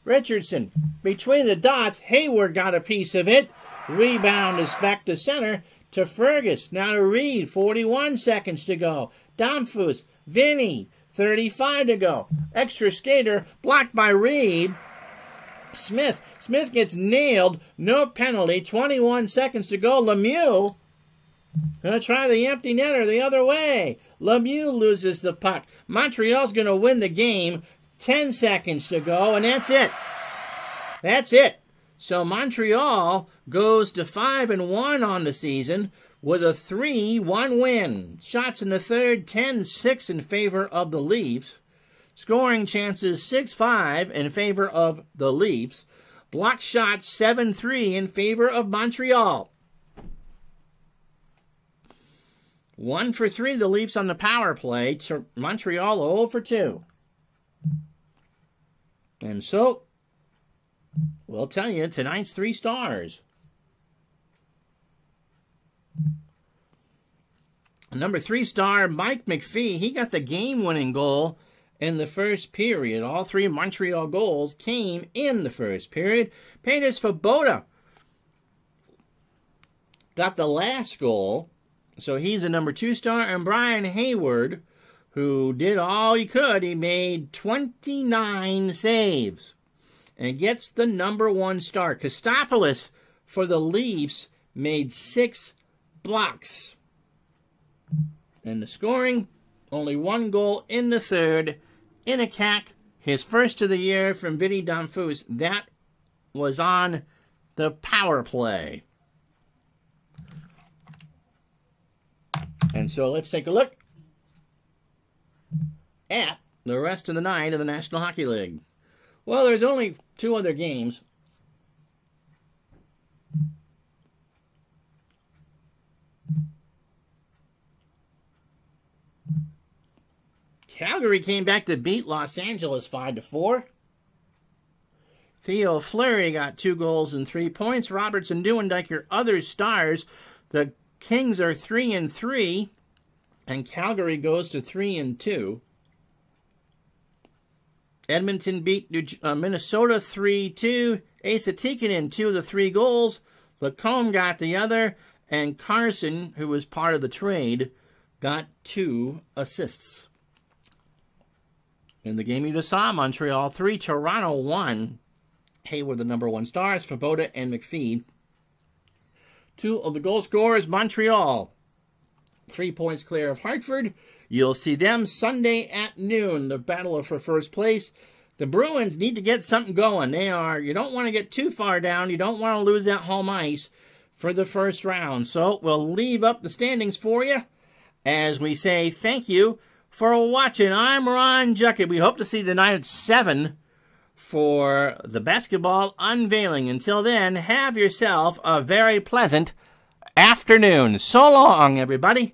Richardson between the dots. Hayward got a piece of it. Rebound is back to center to Fergus. Now to Reed. 41 seconds to go. Domfus. Vinny. 35 to go. Extra skater blocked by Reed. Smith. Smith gets nailed. No penalty. 21 seconds to go. Lemieux. Gonna try the empty netter the other way. Lemieux loses the puck. Montreal's gonna win the game. 10 seconds to go, and that's it. That's it. So Montreal goes to 5-1 on the season with a 3-1 win. Shots in the third, 10-6 in favor of the Leafs. Scoring chances, 6-5 in favor of the Leafs. Block shots, 7-3 in favor of Montreal. 1 for 3, the Leafs on the power play. Montreal 0 for 2. And so, we'll tell you tonight's 3 stars. Number 3 star, Mike McPhee. He got the game-winning goal in the first period. All 3 Montreal goals came in the first period. Peter Svoboda got the last goal. So he's a number 2 star. And Brian Hayward, who did all he could. He made 29 saves and gets the number 1 star. Kostopoulos for the Leafs made 6 blocks. And the scoring, only 1 goal in the third. Inikak, his first of the year from Vinny Domfus. That was on the power play. And so let's take a look at the rest of the night of the National Hockey League. Well, there's only 2 other games. Calgary came back to beat Los Angeles 5-4. Theo Fleury got 2 goals and 3 points. Roberts and Neuendijk are other stars. The Kings are 3-3, and Calgary goes to 3-2. Edmonton beat Minnesota 3-2. Asa Tikkanen, 2 of the 3 goals. Lacombe got the other, and Carson, who was part of the trade, got 2 assists. In the game you just saw, Montreal 3, Toronto 1. Hayward, the number 1 stars, Svoboda and McPhee. 2 of the goal scorers, Montreal. 3 points clear of Hartford. You'll see them Sunday at noon, the battle for first place. The Bruins need to get something going. You don't want to get too far down. You don't want to lose that home ice for the first round. So we'll leave up the standings for you as we say thank you for watching. I'm Ron Juckett. We hope to see you tonight at 7 for the basketball unveiling. Until then, have yourself a very pleasant afternoon. So long, everybody.